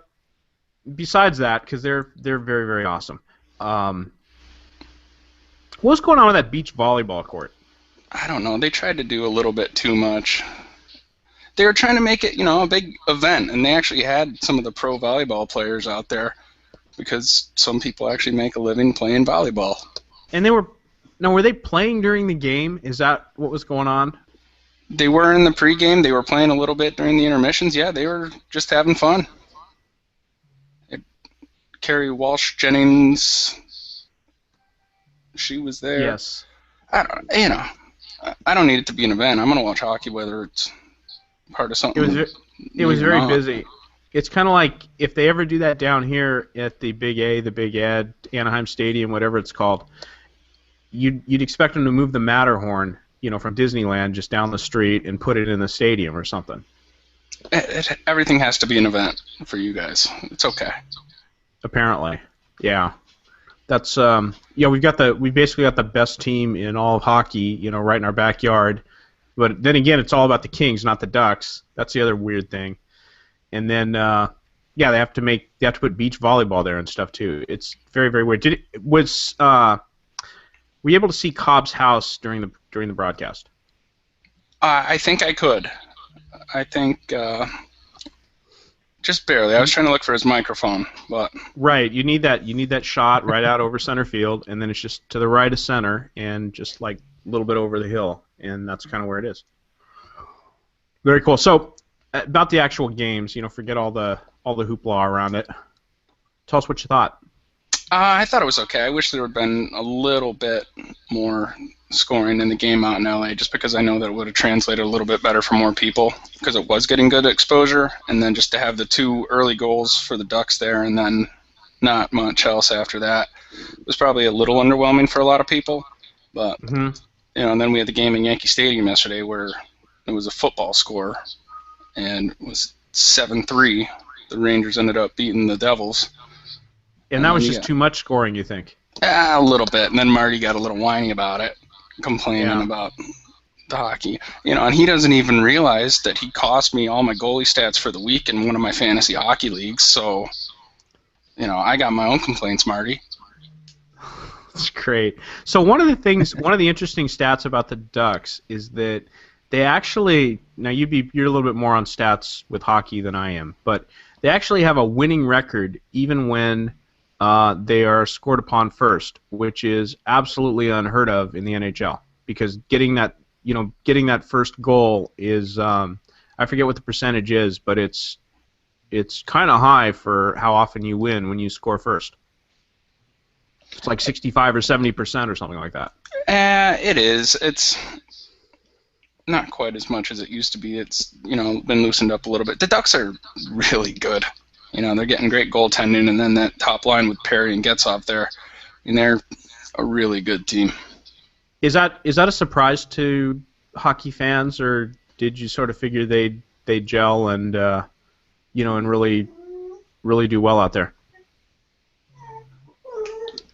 besides that, because they're very, very awesome. What's going on with that beach volleyball court? I don't know. They tried to do a little bit too much. They were trying to make it, a big event, and they actually had some of the pro volleyball players out there because some people actually make a living playing volleyball. And were they playing during the game? Is that what was going on? They were in the pregame. They were playing a little bit during the intermissions. Yeah, they were just having fun. Carrie Walsh Jennings, she was there. Yes. I don't need it to be an event. I'm gonna watch hockey whether it's part of something. It was very busy. It's kind of like if they ever do that down here at the Big A, the Big Ed, Anaheim Stadium, whatever it's called. You'd expect them to move the Matterhorn, from Disneyland just down the street and put it in the stadium or something. Everything has to be an event for you guys. It's okay. Apparently, yeah. That's we basically got the best team in all of hockey, right in our backyard. But then again, it's all about the Kings, not the Ducks. That's the other weird thing. And then they have to put beach volleyball there and stuff too. It's very, very weird. Were you able to see Cobb's house during the broadcast? I think I could. I think just barely. I was trying to look for his microphone, but right. You need that shot right out over center field, and then it's just to the right of center and just like a little bit over the hill, and that's kind of where it is. Very cool. So about the actual games, forget all the hoopla around it. Tell us what you thought. I thought it was okay. I wish there would have been a little bit more scoring in the game out in LA, just because I know that it would have translated a little bit better for more people, because it was getting good exposure, and then just to have the 2 early goals for the Ducks there and then not much else after that was probably a little underwhelming for a lot of people. But and then we had the game in Yankee Stadium yesterday where it was a football score, and it was 7-3. The Rangers ended up beating the Devils. And that was just too much scoring, you think? A little bit, and then Marty got a little whiny about it, complaining Yeah. about the hockey. And he doesn't even realize that he cost me all my goalie stats for the week in one of my fantasy hockey leagues. So, I got my own complaints, Marty. That's great. So one of the interesting stats about the Ducks is that they actually, now you're a little bit more on stats with hockey than I am, but they actually have a winning record even when they are scored upon first, which is absolutely unheard of in the NHL, because getting that first goal is, I forget what the percentage is, but it's kind of high for how often you win when you score first. It's like 65 or 70% or something like that. It is. It's not quite as much as it used to be. It's been loosened up a little bit. The Ducks are really good. They're getting great goaltending, and then that top line with Perry and Getzoff there, and they're a really good team. Is that a surprise to hockey fans, or did you sort of figure they'd gel and and really do well out there?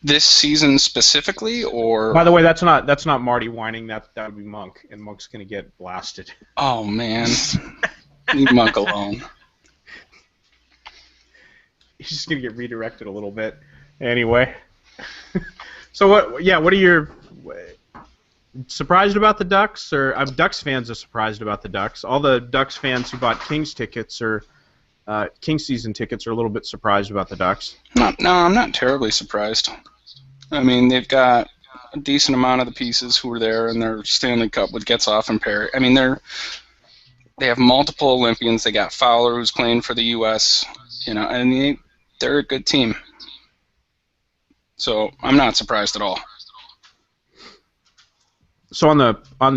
This season specifically, or? By the way, that's not Marty whining. That would be Monk, and Monk's gonna get blasted. Oh man, leave Monk alone. He's just gonna get redirected a little bit. Anyway, so what? Yeah, what are your surprised about the Ducks, or Ducks fans are surprised about the Ducks? All the Ducks fans who bought Kings tickets or Kings season tickets are a little bit surprised about the Ducks. No, I'm not terribly surprised. I mean, they've got a decent amount of the pieces who are there in their Stanley Cup with Getzoff and Perry. I mean, they have multiple Olympians. They got Fowler, who's playing for the U.S., and they're a good team. So I'm not surprised at all. So on the I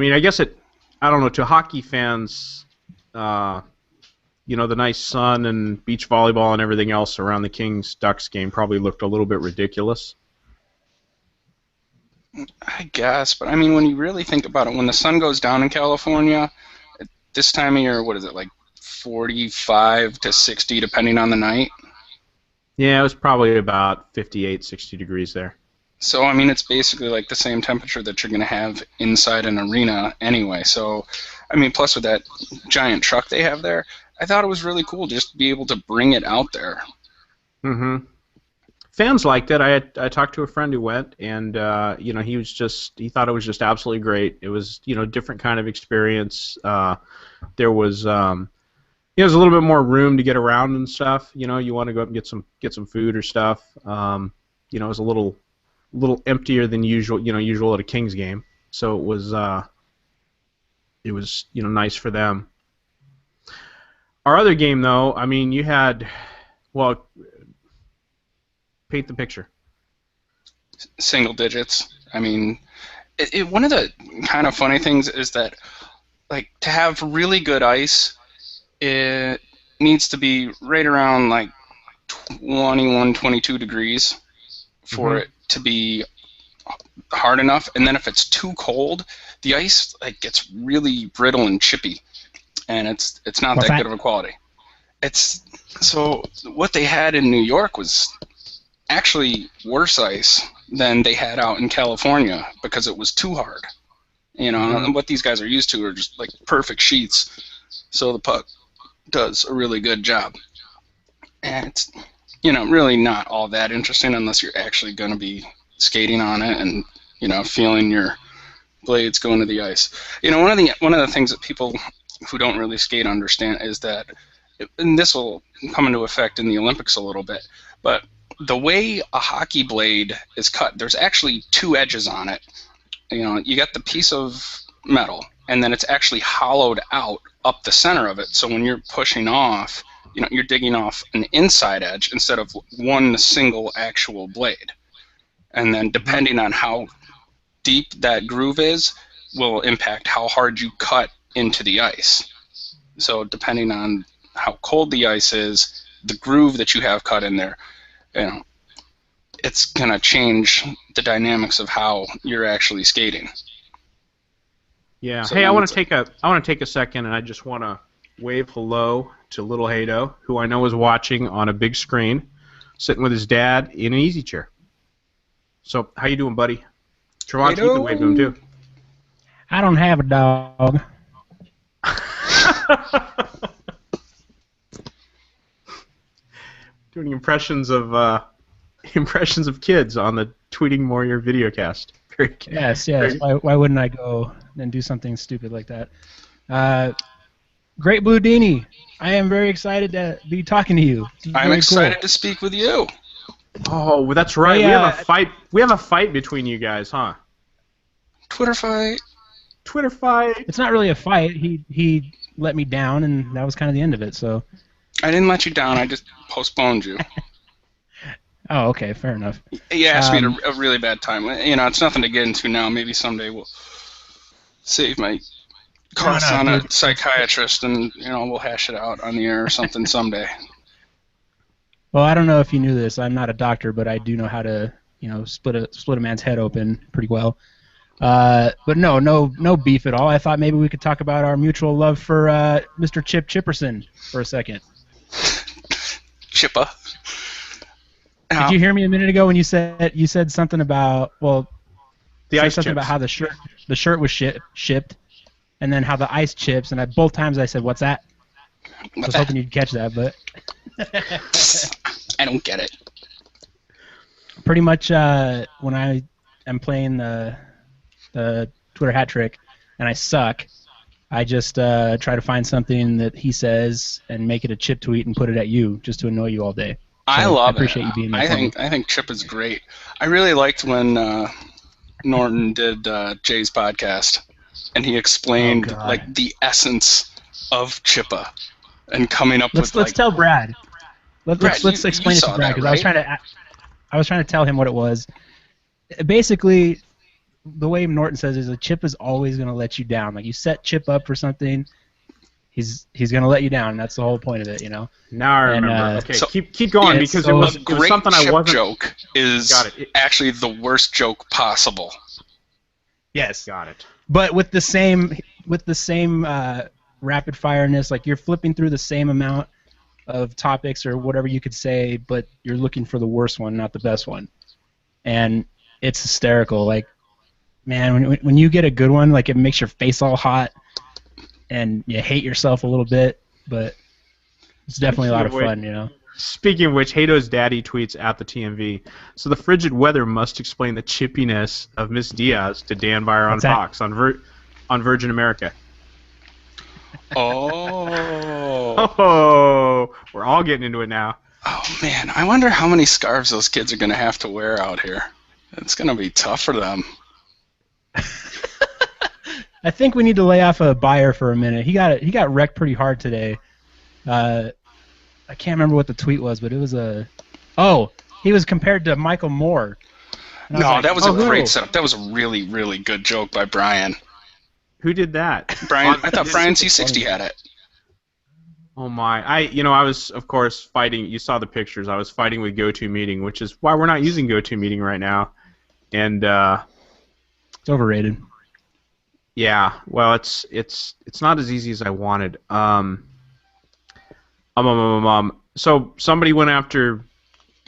mean, I guess I don't know, to hockey fans, the nice sun and beach volleyball and everything else around the Kings-Ducks game probably looked a little bit ridiculous. I guess, but I mean, when you really think about it, when the sun goes down in California, at this time of year, what is it, like 45 to 60, depending on the night? Yeah, it was probably about 58, 60 degrees there. So, I mean, it's basically like the same temperature that you're going to have inside an arena anyway. So, I mean, plus with that giant truck they have there, I thought it was really cool just to be able to bring it out there. Mm-hmm. Fans liked it. I talked to a friend who went, and he thought it was just absolutely great. It was different kind of experience. There was there's a little bit more room to get around and stuff. You want to go up and get some food or stuff. It was a little emptier than usual at a Kings game. So it was nice for them. Our other game, though, I mean, you had, well, paint the picture. Single digits. I mean, one of the kind of funny things is that, like, to have really good ice, it needs to be right around, like, 21, 22 degrees for it to be hard enough. And then if it's too cold, the ice gets really brittle and chippy, and it's not that good of a quality. So what they had in New York was actually worse ice than they had out in California because it was too hard. And what these guys are used to are just like perfect sheets. So the puck does a really good job. And it's really not all that interesting unless you're actually going to be skating on it and feeling your blades going to the ice. One of the things that people who don't really skate understand is that, and this will come into effect in the Olympics a little bit, but the way a hockey blade is cut, there's actually two edges on it. You got the piece of metal, and then it's actually hollowed out up the center of it. So when you're pushing off, you're digging off an inside edge instead of one single actual blade. And then depending on how deep that groove is will impact how hard you cut into the ice. So depending on how cold the ice is, the groove that you have cut in there, it's going to change the dynamics of how you're actually skating. Yeah. So hey, I want to take a second, and I just want to wave hello to little Hado, who I know is watching on a big screen. sitting with his dad in an easy chair. So, how you doing, buddy? Travanti, you can wave to him, too. I don't have a dog. Doing impressions of kids on the Tweeting Warrior videocast. Very good. Yes. Why wouldn't I go and do something stupid like that? Great Blue Dini, I am very excited to be talking to you. I'm excited to speak with you. Oh, well, that's right. We have a fight. We have a fight between you guys, huh? Twitter fight. Twitter fight. It's not really a fight. He let me down, and that was kind of the end of it. So. I didn't let you down. I just postponed you. Oh, okay, fair enough. You asked me at a really bad time. You know, it's nothing to get into now. Maybe someday we'll save my costs on a psychiatrist, and we'll hash it out on the air or something someday. Well, I don't know if you knew this. I'm not a doctor, but I do know how to, split a man's head open pretty well. But no beef at all. I thought maybe we could talk about our mutual love for Mr. Chip Chipperson for a second. Chippa. Did you hear me a minute ago when you said something about the ice something chips. about how the shirt was shipped, and then how the ice chips, and both times I said, "What's that?" I was hoping you'd catch that, but I don't get it. Pretty much when I am playing the Twitter hat trick and I suck, I just try to find something that he says and make it a Chip tweet and put it at you just to annoy you all day. So I appreciate you being there. I think Chip is great. I really liked when Norton did Jay's podcast, and he explained the essence of Chippa, and coming up with. Let's tell Brad. Let's explain it to Brad, because right? I was trying to tell him what it was. Basically, the way Norton says is a Chip is always going to let you down. Like, you set Chip up for something, he's going to let you down. And that's the whole point of it, Now I remember. Okay, so, keep going, because it was something I wasn't. Joke is actually the worst joke possible. Yes. Got it. But with the same rapid fireness, like you're flipping through the same amount of topics or whatever you could say, but you're looking for the worst one, not the best one. And it's hysterical. Like, man, when you get a good one, like, it makes your face all hot and you hate yourself a little bit, but it's definitely a lot of fun, Speaking of which, Hato's daddy tweets at the TMV. So the frigid weather must explain the chippiness of Miss Diaz to Dan Byer on Fox on Virgin America. Oh, we're all getting into it now. Oh man, I wonder how many scarves those kids are going to have to wear out here. It's going to be tough for them. I think we need to lay off Byer for a minute. He got wrecked pretty hard today. I can't remember what the tweet was, but it was he was compared to Michael Moore. No, that was a great setup. That was a really, really good joke by Brian. Who did that? Brian. I thought Brian C60 had it. Oh my! I was, of course, fighting. You saw the pictures. I was fighting with GoToMeeting, which is why we're not using GoToMeeting right now. And it's overrated. Yeah. Well, it's not as easy as I wanted. So somebody went after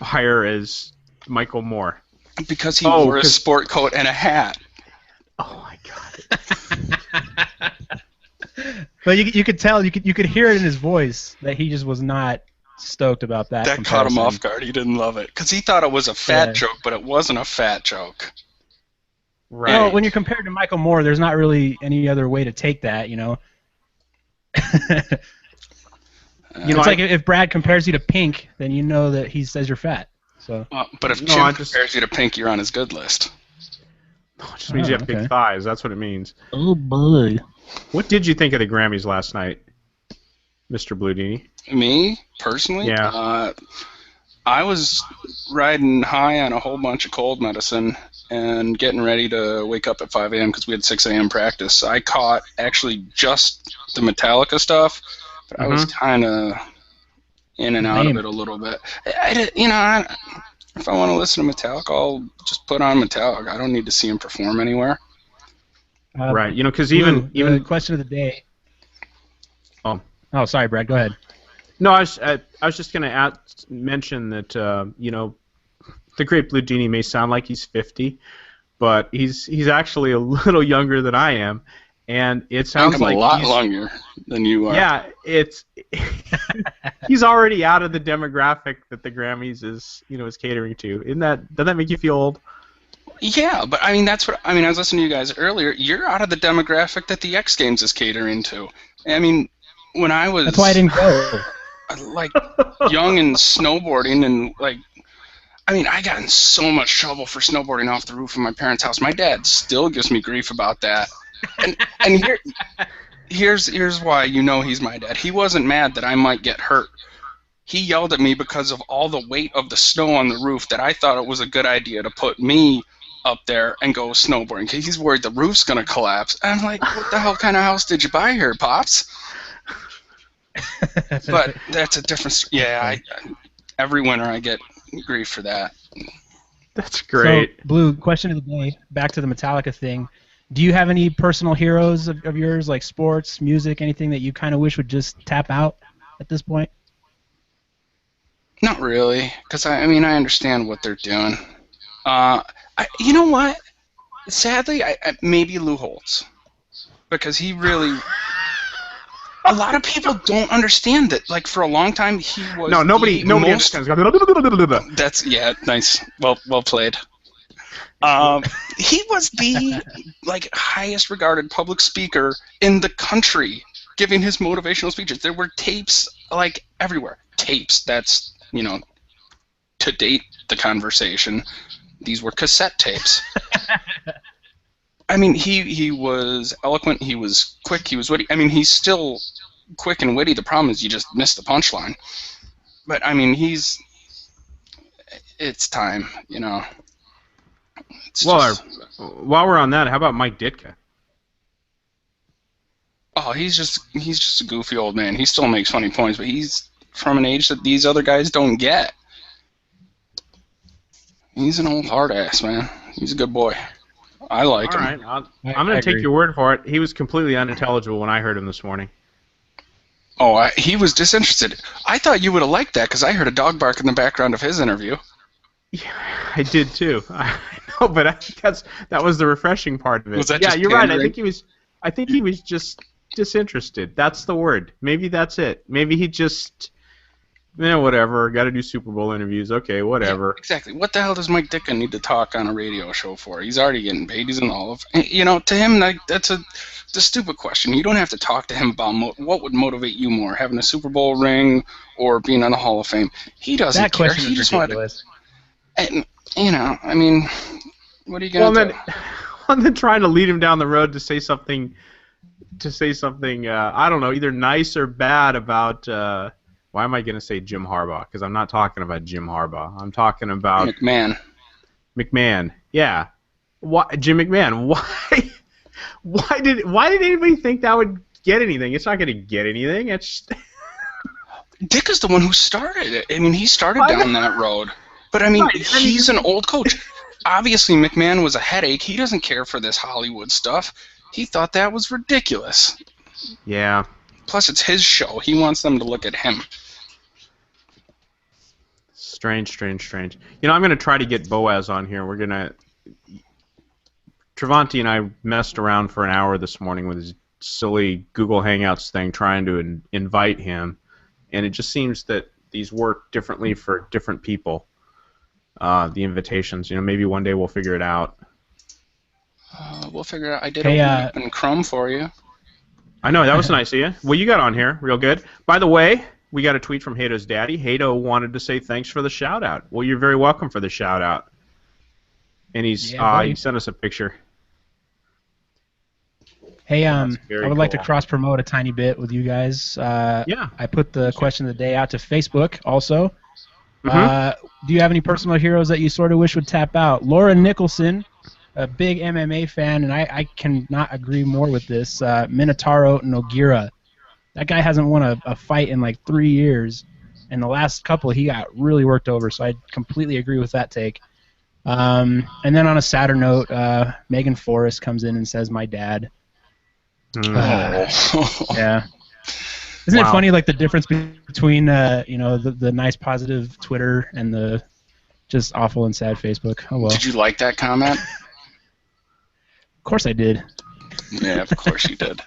Byer as Michael Moore because he wore a sport coat and a hat. Oh my God! But you could tell, you could hear it in his voice that he just was not stoked about that. That caught him off guard. He didn't love it because he thought it was a fat joke, but it wasn't a fat joke. Right. Well, when you're compared to Michael Moore, there's not really any other way to take that, It's like if Brad compares you to Pink, then you know that he says you're fat. So. But if Jim compares you to Pink, you're on his good list. It just means you have big thighs. That's what it means. Oh boy. What did you think of the Grammys last night, Mr. Bludini? Me, personally? Yeah. I was riding high on a whole bunch of cold medicine and getting ready to wake up at 5 a.m. because we had 6 a.m. practice. I caught actually just the Metallica stuff, but I was kind of in and out of it a little bit. If I want to listen to Metallica, I'll just put on Metallica. I don't need to see him perform anywhere. Right, because even the question of the day. Oh, sorry, Brad. Go ahead. No, I was just going to mention that the Great Blue Genie may sound like he's 50, but he's actually a little younger than I am, and it sounds I'm like a lot longer than you are. Yeah, he's already out of the demographic that the Grammys is catering to. Doesn't that make you feel old? Yeah, but I mean I was listening to you guys earlier. You're out of the demographic that the X Games is catering to. I mean, when I was That's why I didn't go. Like young and snowboarding and I got in so much trouble for snowboarding off the roof of my parents' house. My dad still gives me grief about that. And here's why he's my dad. He wasn't mad that I might get hurt. He yelled at me because of all the weight of the snow on the roof that I thought it was a good idea to put me up there and go snowboarding because he's worried the roof's going to collapse. And I'm like, what the hell kind of house did you buy here, Pops? But that's a different... Yeah, every winter I get grief for that. That's great. So, Blue, question of the day, back to the Metallica thing. Do you have any personal heroes of yours, like sports, music, anything that you kind of wish would just tap out at this point? Not really, because I understand what they're doing. You know what? Sadly, maybe Lou Holtz, because he really. A lot of people don't understand that. Like for a long time, he was. No, nobody understands. That's nice. Well played. He was the highest regarded public speaker in the country, giving his motivational speeches. There were tapes everywhere. Tapes. That's to date the conversation. These were cassette tapes. I mean, he was eloquent. He was quick. He was witty. I mean, he's still quick and witty. The problem is you just missed the punchline. But I mean, it's time. While we're on that, how about Mike Ditka? Oh, he's just a goofy old man. He still makes funny points, but he's from an age that these other guys don't get. He's an old hard ass, man. He's a good boy. I like him. All right, I'm going to take your word for it. He was completely unintelligible when I heard him this morning. Oh, he was disinterested. I thought you would have liked that because I heard a dog bark in the background of his interview. Yeah, I did too. I know, but I think that was the refreshing part of it. Was that yeah, just you're pandering? right. I think he was just disinterested. That's the word. Maybe that's it. Maybe he just, whatever. Got to do Super Bowl interviews. Okay, whatever. Yeah, exactly. What the hell does Mike Ditka need to talk on a radio show for? He's already getting paid. He's in the Hall of... to him, that's a stupid question. You don't have to talk to him about what would motivate you more, having a Super Bowl ring or being on the Hall of Fame. He doesn't that care. Question he is just ridiculous. wanted... And, what are you going to do? And then trying to lead him down the road to say something, I don't know, either nice or bad about... why am I going to say Jim Harbaugh? Because I'm not talking about Jim Harbaugh. I'm talking about... McMahon. Yeah. Jim McMahon. Why did anybody think that would get anything? It's not going to get anything. It's... Dick is the one who started it. I mean, he started down that road. But, he's an old coach. Obviously, McMahon was a headache. He doesn't care for this Hollywood stuff. He thought that was ridiculous. Yeah. Plus, it's his show. He wants them to look at him. Strange. I'm going to try to get Boaz on here. We're going to... Travanti and I messed around for an hour this morning with his silly Google Hangouts thing, trying to invite him. And it just seems that these work differently for different people. The invitations. Maybe one day we'll figure it out. We'll figure it out. I did open Chrome for you. I know, that was nice of you. Well, you got on here real good. By the way, we got a tweet from Hado's daddy. Hado wanted to say thanks for the shout-out. Well, you're very welcome for the shout-out. And he sent us a picture. Hey, I would like to cross-promote a tiny bit with you guys. Yeah. I put the question of the day out to Facebook also. Mm-hmm. Do you have any personal heroes that you sort of wish would tap out? Laura Nicholson, a big MMA fan, and I cannot agree more with this. Minotauro Nogueira. That guy hasn't won a fight in 3 years. And the last couple, he got really worked over, so I completely agree with that take. And then on a sadder note, Megan Forrest comes in and says, "My dad." Oh. Yeah. Isn't it Wow. funny, like the difference between the nice positive Twitter and the just awful and sad Facebook? Oh well. Did you like that comment? Of course I did. Yeah, of course you did.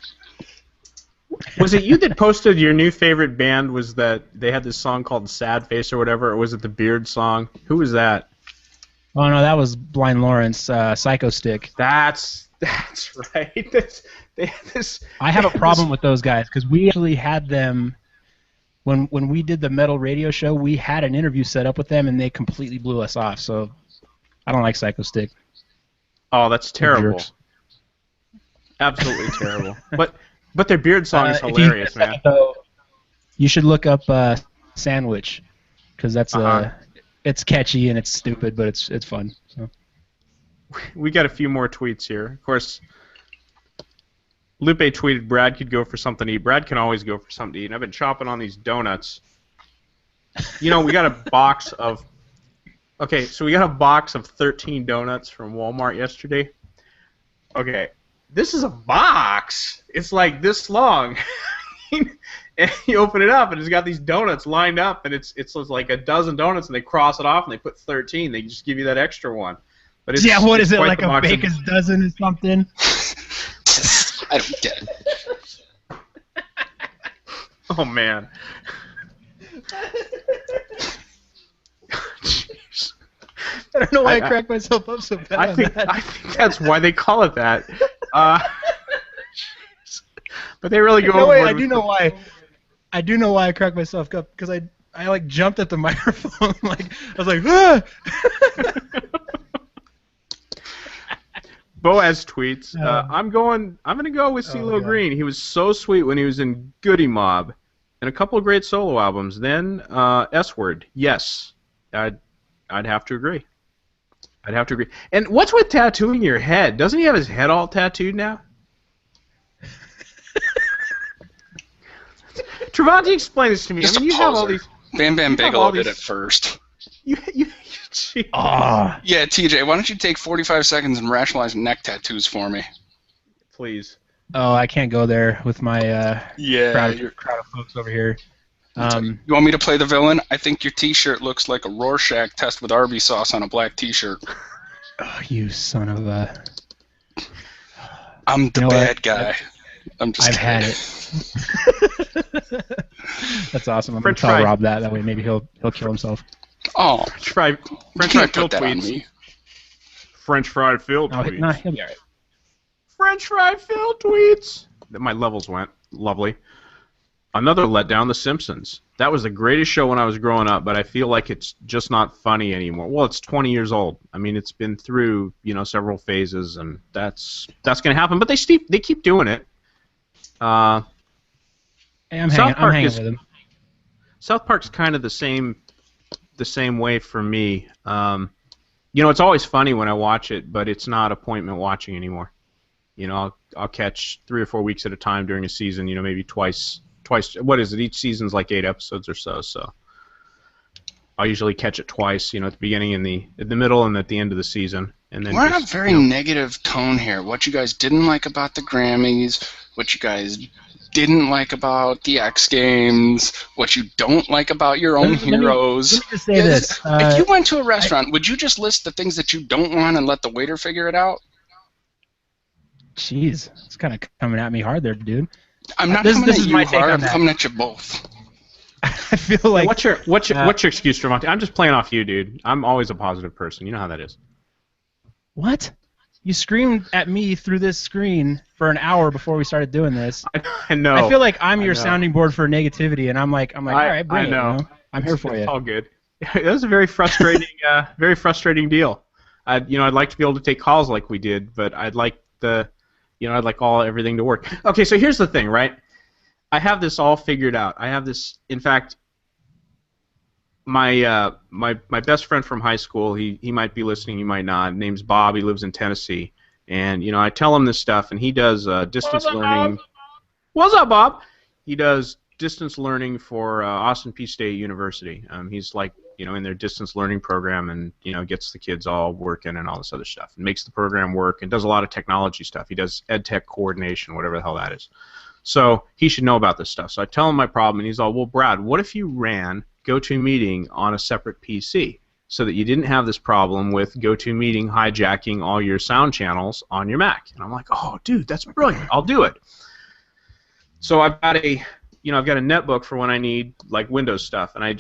Was it you that posted your new favorite band was that they had this song called Sad Face or whatever, or was it the Beard song? Who was that? Oh no, that was Blind Lawrence, Psycho Stick. That's right. They had this. I have a problem with those guys because we actually had them when we did the metal radio show. We had an interview set up with them, and they completely blew us off. So I don't like Psycho Stick. Oh, that's terrible. Jerks. Absolutely terrible. But their Beard song is If you hilarious, missed man. that, though, you should look up Sandwich because that's it's catchy and it's stupid, but it's fun. So. We got a few more tweets here. Of course, Lupe tweeted Brad could go for something to eat. Brad can always go for something to eat. And I've been chopping on these donuts. You know, we got a box of... Okay, so we got a box of 13 donuts from Walmart yesterday. Okay, this is a box. It's like this long. And you open it up, and it's got these donuts lined up, and it's like a dozen donuts, and they cross it off, and they put 13. They just give you that extra one. But it's, Yeah, what is it, quite like the a box of- baker's dozen or something? I don't get it. Oh, man. Jeez. I don't know why I I- cracked myself up so bad. I think that's why they call it that. But they really go No way, overboard I with do know why. I do know why I cracked myself up because I like jumped at the microphone like I was like ah! Boaz tweets, I'm gonna go with CeeLo God. Green. He was so sweet when he was in Goody Mob, and a couple of great solo albums. Then S-Word, yes, I'd have to agree. I'd have to agree. And what's with tattooing your head? Doesn't he have his head all tattooed now? Travanti, explain this to me. Just I mean, a you have all poser. these. Bam Bam you have all Bigelow did these- it first. Gee. Ah, Yeah, TJ, why don't you take 45 seconds and rationalize neck tattoos for me? Please. oh, I can't go there with my Yeah. crowd of folks over here. You want me to play the villain? I think your T-shirt looks like a Rorschach test with Arby's sauce on a black T-shirt. Oh, you son of a! I'm the You know bad what? guy. I'm just I've had kidding. it. That's awesome. I'm French gonna tell fry. Rob that way maybe he'll kill himself. Oh, French fry you Phil can't put that on tweets. me. French fry Phil Oh, tweets. no, he'll be alright. French fry Phil tweets. My levels went lovely. Another letdown, The Simpsons. That was the greatest show when I was growing up, but I feel like it's just not funny anymore. Well, it's 20 years old. I mean, it's been through several phases, and that's going to happen. But they keep doing it. Hey, I'm South Park hanging is- with him. South Park's kind of the same way for me. It's always funny when I watch it, but it's not appointment watching anymore. I'll catch 3 or 4 weeks at a time during a season. Maybe twice. What is it? Each season's like 8 episodes or so. So I'll usually catch it twice. At the beginning, in the middle, and at the end of the season. And then We're in a just, very negative tone here. What you guys didn't like about the Grammys, what you guys didn't like about the X Games, what you don't like about your own Let me- heroes. Let me just say Yeah, this. if you went to a restaurant, would you just list the things that you don't want and let the waiter figure it out? Jeez, it's kind of coming at me hard there, dude. I'm not This coming is at you my take hard. on I'm that. coming at you both. I feel like what's your excuse, Travanti? I'm just playing off you, dude. I'm always a positive person. You know how that is. what? You screamed at me through this screen for an hour before we started doing this. I know. I feel like I'm I your know. sounding board for negativity, and I'm like, all right, bring I it. know. I'm here for It's you. all good. It was a very frustrating, deal. I'd like to be able to take calls like we did, but I'd like everything to work. Okay, so here's the thing, right? I have this all figured out. I have this. In fact, my best friend from high school. He might be listening. He might not. Name's Bob. He lives in Tennessee, and I tell him this stuff, and he does distance learning. What's up, Bob? He does distance learning for Austin Peay State University. He's like, in their distance learning program, and gets the kids all working and all this other stuff, and makes the program work, and does a lot of technology stuff. He does ed tech coordination, whatever the hell that is. So he should know about this stuff. So I tell him my problem, and he's all, well, Brad, what if you ran GoToMeeting on a separate PC so that you didn't have this problem with GoToMeeting hijacking all your sound channels on your Mac? And I'm like, oh, dude, that's brilliant. I'll do it. So I've got a netbook for when I need like Windows stuff, and I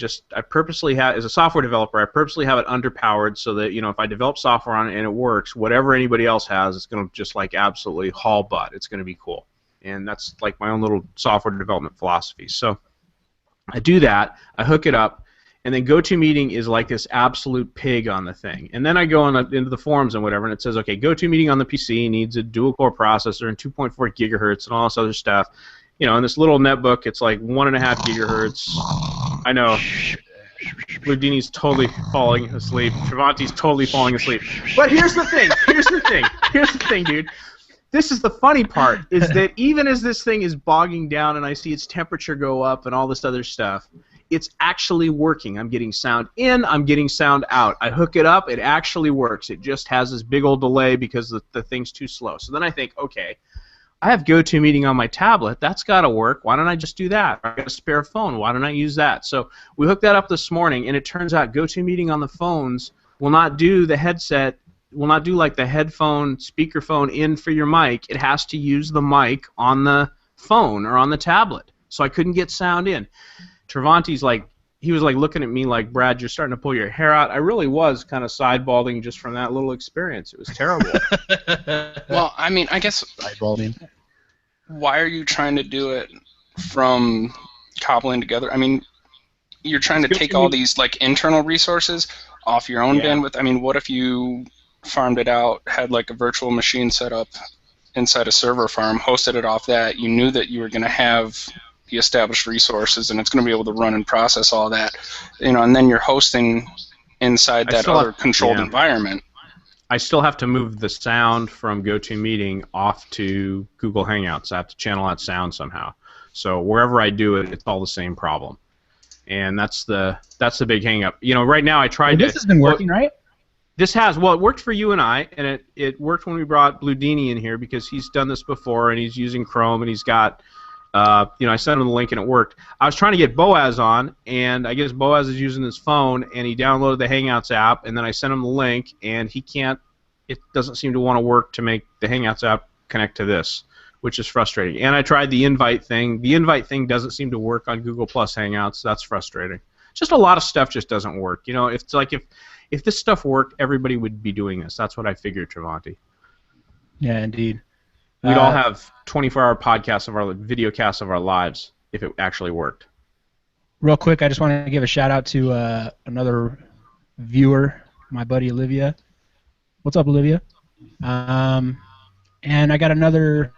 purposely have, as a software developer, I purposely have it underpowered so that, if I develop software on it and it works, whatever anybody else has, it's going to just like absolutely haul butt. It's going to be cool. And that's like my own little software development philosophy. So I do that, I hook it up, and then GoToMeeting is like this absolute pig on the thing. And then I go into the forums and whatever, and it says, okay, GoToMeeting on the PC needs a dual-core processor and 2.4 gigahertz and all this other stuff. In this little netbook, it's like 1.5 gigahertz. I know. Ludini's totally falling asleep. Travanti's totally falling asleep. But here's the thing, dude. This is the funny part, is that even as this thing is bogging down and I see its temperature go up and all this other stuff, it's actually working. I'm getting sound in, I'm getting sound out. I hook it up, it actually works. It just has this big old delay because the thing's too slow. So then I think, okay, I have GoToMeeting on my tablet. That's got to work. Why don't I just do that? I got a spare phone. Why don't I use that? So we hooked that up this morning, and it turns out GoToMeeting on the phones will not do the headset, will not do like the headphone, speakerphone in for your mic. It has to use the mic on the phone or on the tablet. So I couldn't get sound in. Travanti's like, he was like looking at me like, Brad, you're starting to pull your hair out. I really was kind of sidebalding just from that little experience. It was terrible. Well, I mean, I guess, Sidebalding. why are you trying to do it from cobbling together? I mean, you're trying to take all these like internal resources off your own bandwidth. I mean, what if you farmed it out, had like a virtual machine set up inside a server farm, hosted it off that, you knew that you were going to have the established resources and it's going to be able to run and process all that, and then you're hosting inside that other controlled environment. I still have to move the sound from GoToMeeting off to Google Hangouts. I have to channel that sound somehow. So wherever I do it, it's all the same problem. And that's the big hang-up. Right now I tried to... This has been working, right? This has. Well, it worked for you and I, and it worked when we brought Bludini in here because he's done this before, and he's using Chrome, and he's got... I sent him the link, and it worked. I was trying to get Boaz on, and I guess Boaz is using his phone, and he downloaded the Hangouts app, and then I sent him the link, and he can't... It doesn't seem to want to work to make the Hangouts app connect to this, which is frustrating. And I tried the invite thing. The invite thing doesn't seem to work on Google Plus Hangouts. That's frustrating. Just a lot of stuff just doesn't work. It's like if this stuff worked, everybody would be doing this. That's what I figured, Travanti. Yeah, indeed. We'd all have 24-hour podcasts of our video casts of our lives if it actually worked. Real quick, I just want to give a shout out to another viewer, my buddy Olivia. What's up, Olivia? And I got another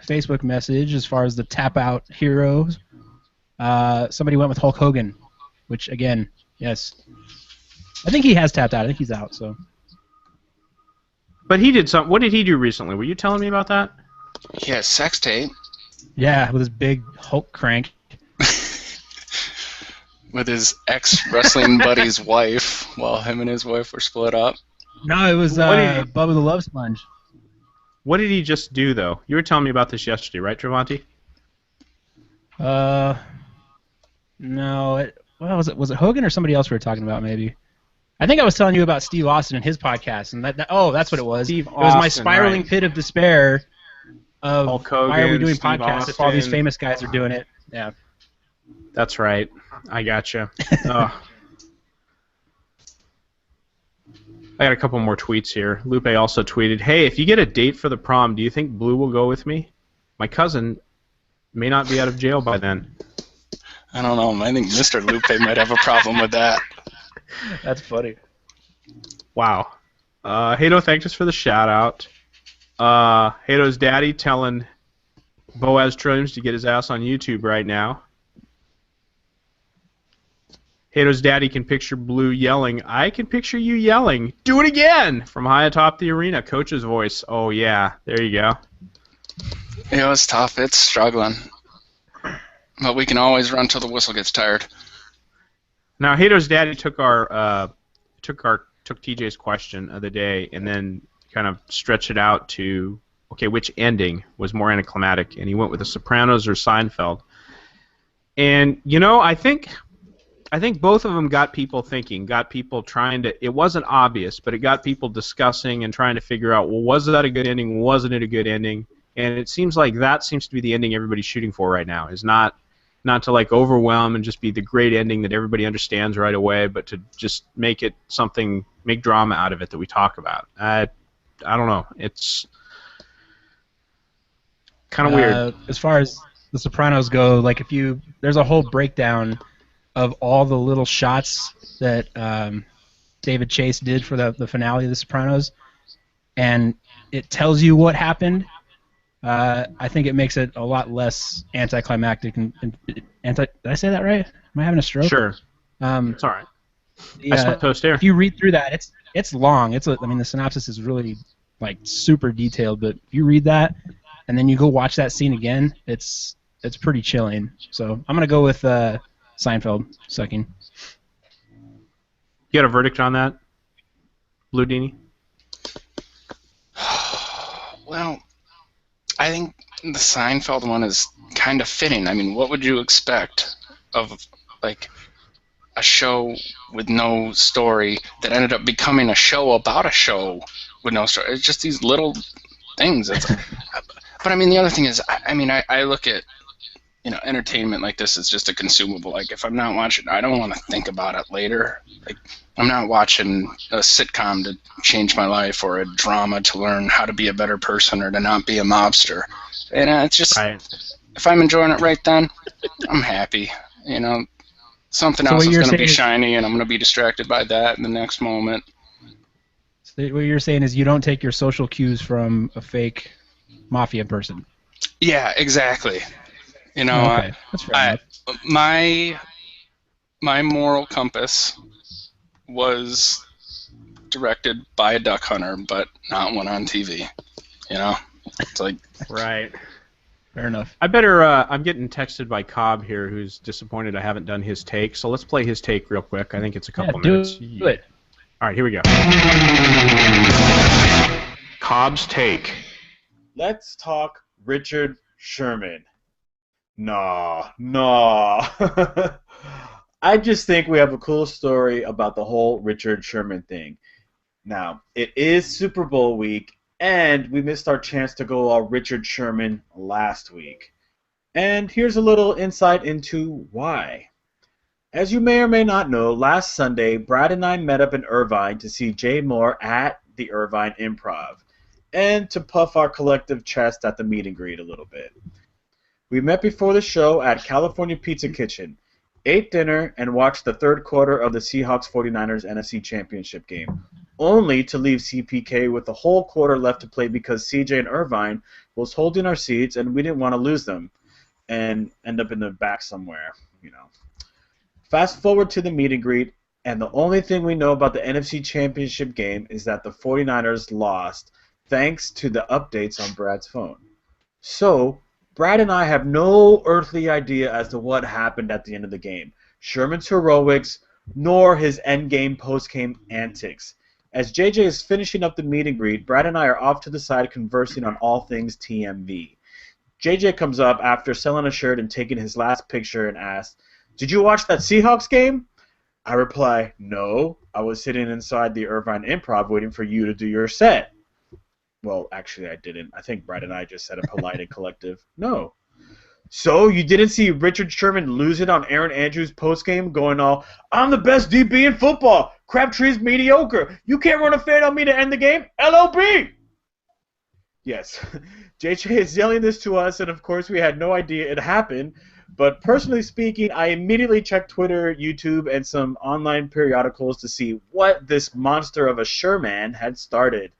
Facebook message as far as the tap out heroes. Somebody went with Hulk Hogan, which again, yes, I think he has tapped out. I think he's out. So. But he did something. What did he do recently? Were you telling me about that? Yeah, sex tape. Yeah, with his big Hulk crank. With his ex-wrestling buddy's wife, while him and his wife were split up. No, it was Bubba the Love Sponge. What did he just do, though? You were telling me about this yesterday, right, Travanti? No. Was it Hogan or somebody else we were talking about, maybe? I think I was telling you about Steve Austin and his podcast, and that's what it was. Steve it was my Austin, spiraling right. pit of despair of Hulk Hogan, why are we doing Steve podcasts if all these Austin. famous guys are doing it? Yeah. That's right. I gotcha. Oh. I got a couple more tweets here. Lupe also tweeted, hey, if you get a date for the prom, do you think Blue will go with me? My cousin may not be out of jail by then. I don't know. I think Mr. Lupe might have a problem with that. That's funny. Wow. Hato, thanks us for the shout-out. Hato's daddy telling Boaz Trilliums to get his ass on YouTube right now. Hato's daddy can picture Blue yelling, I can picture you yelling, do it again, from high atop the arena, coach's voice. Oh, yeah, there you go. It's tough. It's struggling. But we can always run till the whistle gets tired. Now, Hato's daddy took TJ's question of the day and then kind of stretched it out to okay, which ending was more anticlimactic, and he went with The Sopranos or Seinfeld. And I think both of them got people thinking, got people trying to. It wasn't obvious, but it got people discussing and trying to figure out, well, was that a good ending? Wasn't it a good ending? And it seems like that seems to be the ending everybody's shooting for right now. Is not to like overwhelm and just be the great ending that everybody understands right away, but to just make it something, make drama out of it that we talk about. I don't know. It's kind of weird. As far as The Sopranos go, like there's a whole breakdown of all the little shots that David Chase did for the finale of The Sopranos, and it tells you what happened. I think it makes it a lot less anticlimactic and did I say that right? Am I having a stroke? Sure. It's all right. Yeah, I slept toast air. if you read through that, it's long. I mean, the synopsis is really like super detailed, but if you read that and then you go watch that scene again, it's pretty chilling. So I'm gonna go with Seinfeld sucking. You got a verdict on that, Blue Dini? Well, I think the Seinfeld one is kind of fitting. I mean, what would you expect of like a show with no story that ended up becoming a show about a show with no story? It's just these little things. But I mean, the other thing is, I look at entertainment like this is just a consumable. Like, if I'm not watching, I don't want to think about it later. Like, I'm not watching a sitcom to change my life or a drama to learn how to be a better person or to not be a mobster. And it's just, if I'm enjoying it right then, I'm happy. Something else is going to be shiny, and I'm going to be distracted by that in the next moment. So what you're saying is you don't take your social cues from a fake mafia person. Yeah, exactly. Okay. That's fair enough. My moral compass was directed by a duck hunter, but not one on TV. It's like right. Fair enough. I better. I'm getting texted by Cobb here, who's disappointed I haven't done his take. So let's play his take real quick. I think it's a couple minutes. Do it. All right, here we go. Cobb's take. Let's talk Richard Sherman. Nah. I just think we have a cool story about the whole Richard Sherman thing. Now, it is Super Bowl week, and we missed our chance to go all Richard Sherman last week. And here's a little insight into why. As you may or may not know, last Sunday, Brad and I met up in Irvine to see Jay Moore at the Irvine Improv, and to puff our collective chest at the meet and greet a little bit. We met before the show at California Pizza Kitchen, ate dinner, and watched the third quarter of the Seahawks 49ers NFC Championship game, only to leave CPK with the whole quarter left to play because CJ and Irvine was holding our seats and we didn't want to lose them and end up in the back somewhere, Fast forward to the meet and greet, and the only thing we know about the NFC Championship game is that the 49ers lost thanks to the updates on Brad's phone. So, Brad and I have no earthly idea as to what happened at the end of the game, Sherman's heroics, nor his endgame postgame antics. As JJ is finishing up the meet and greet, Brad and I are off to the side conversing on all things TMV. JJ comes up after selling a shirt and taking his last picture and asks, "Did you watch that Seahawks game?" I reply, "No, I was sitting inside the Irvine Improv waiting for you to do your set." Well, actually, I didn't. I think Brad and I just said a polite and collective no. So, you didn't see Richard Sherman lose it on Aaron Andrews' postgame going all, "I'm the best DB in football. Crabtree's mediocre. You can't run a fade on me to end the game. LOB!" Yes, JJ is yelling this to us, and of course we had no idea it happened. But personally speaking, I immediately checked Twitter, YouTube, and some online periodicals to see what this monster of a Sherman had started.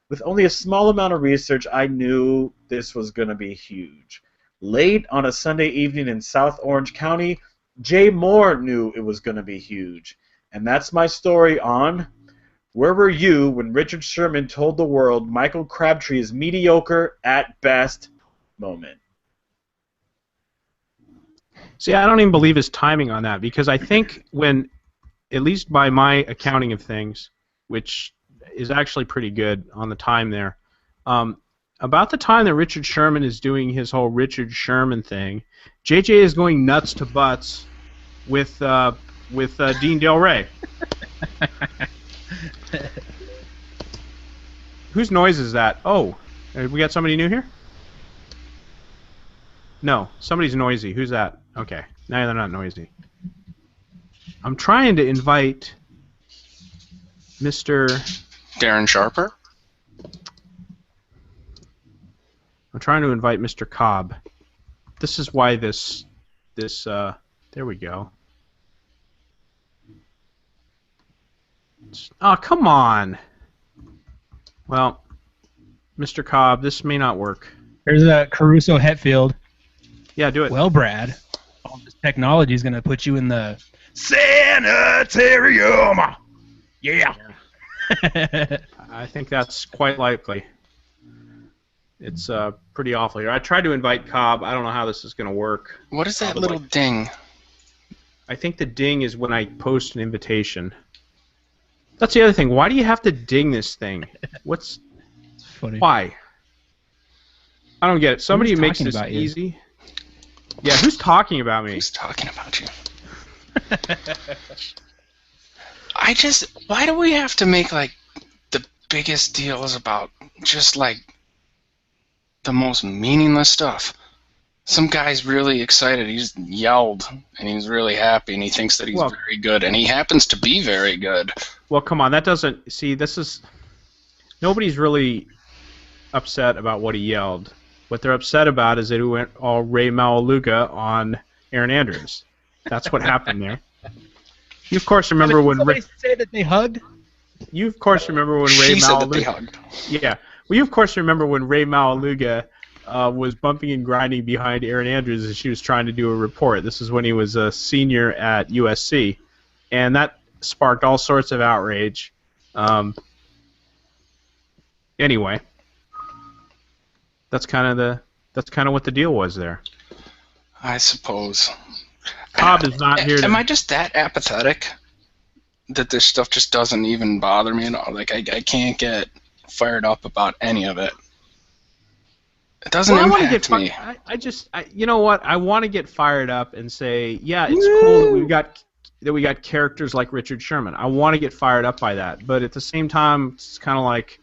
With only a small amount of research, I knew this was going to be huge. Late on a Sunday evening in South Orange County, Jay Moore knew it was going to be huge. And that's my story on Where Were You When Richard Sherman Told the World Michael Crabtree is Mediocre at Best moment. See, I don't even believe his timing on that, because I think when, at least by my accounting of things, which is actually pretty good on the time there, about the time that Richard Sherman is doing his whole Richard Sherman thing, JJ is going nuts to butts with Dean Del Rey. Whose noise is that? Oh, we got somebody new here? No, somebody's noisy. Who's that? Okay, now they're not noisy. I'm trying to invite Mr. Darren Sharper? I'm trying to invite Mr. Cobb. This is why this there we go. Oh, come on. Well, Mr. Cobb, this may not work. There's a Caruso Hetfield. Yeah, do it. Well, Brad, all this technology is going to put you in the sanitarium. Yeah. I think that's quite likely. It's pretty awful here. I tried to invite Cobb. I don't know how this is going to work. What is that little ding? I think the ding is when I post an invitation. That's the other thing. Why do you have to ding this thing? It's funny. Why? I don't get it. Somebody who makes this easy. Yeah, who's talking about me? Who's talking about you? Why do we have to make, like, the biggest deals about just, like, the most meaningless stuff? Some guy's really excited. He's yelled, and he's really happy, and he thinks that he's very good, and he happens to be very good. Well, come on. That doesn't... See, this is... Nobody's really upset about what he yelled. What they're upset about is that he went all Ray Maluga on Aaron Andrews. That's what happened there. You, of course, remember when... Somebody say that they hugged? You, of course, remember when Ray She said that they hugged. Yeah. Well, you, of course, remember when Ray Maluga was bumping and grinding behind Aaron Andrews as she was trying to do a report. This is when he was a senior at USC. And that sparked all sorts of outrage. Anyway, that's kind of what the deal was there. I suppose. Cobb is not here. Am I just that apathetic that this stuff just doesn't even bother me at all? Like I can't get fired up about any of it. It doesn't impact me. You know what? I want to get fired up and say, yeah, it's cool that we got characters like Richard Sherman. I want to get fired up by that, but at the same time, it's kind of like,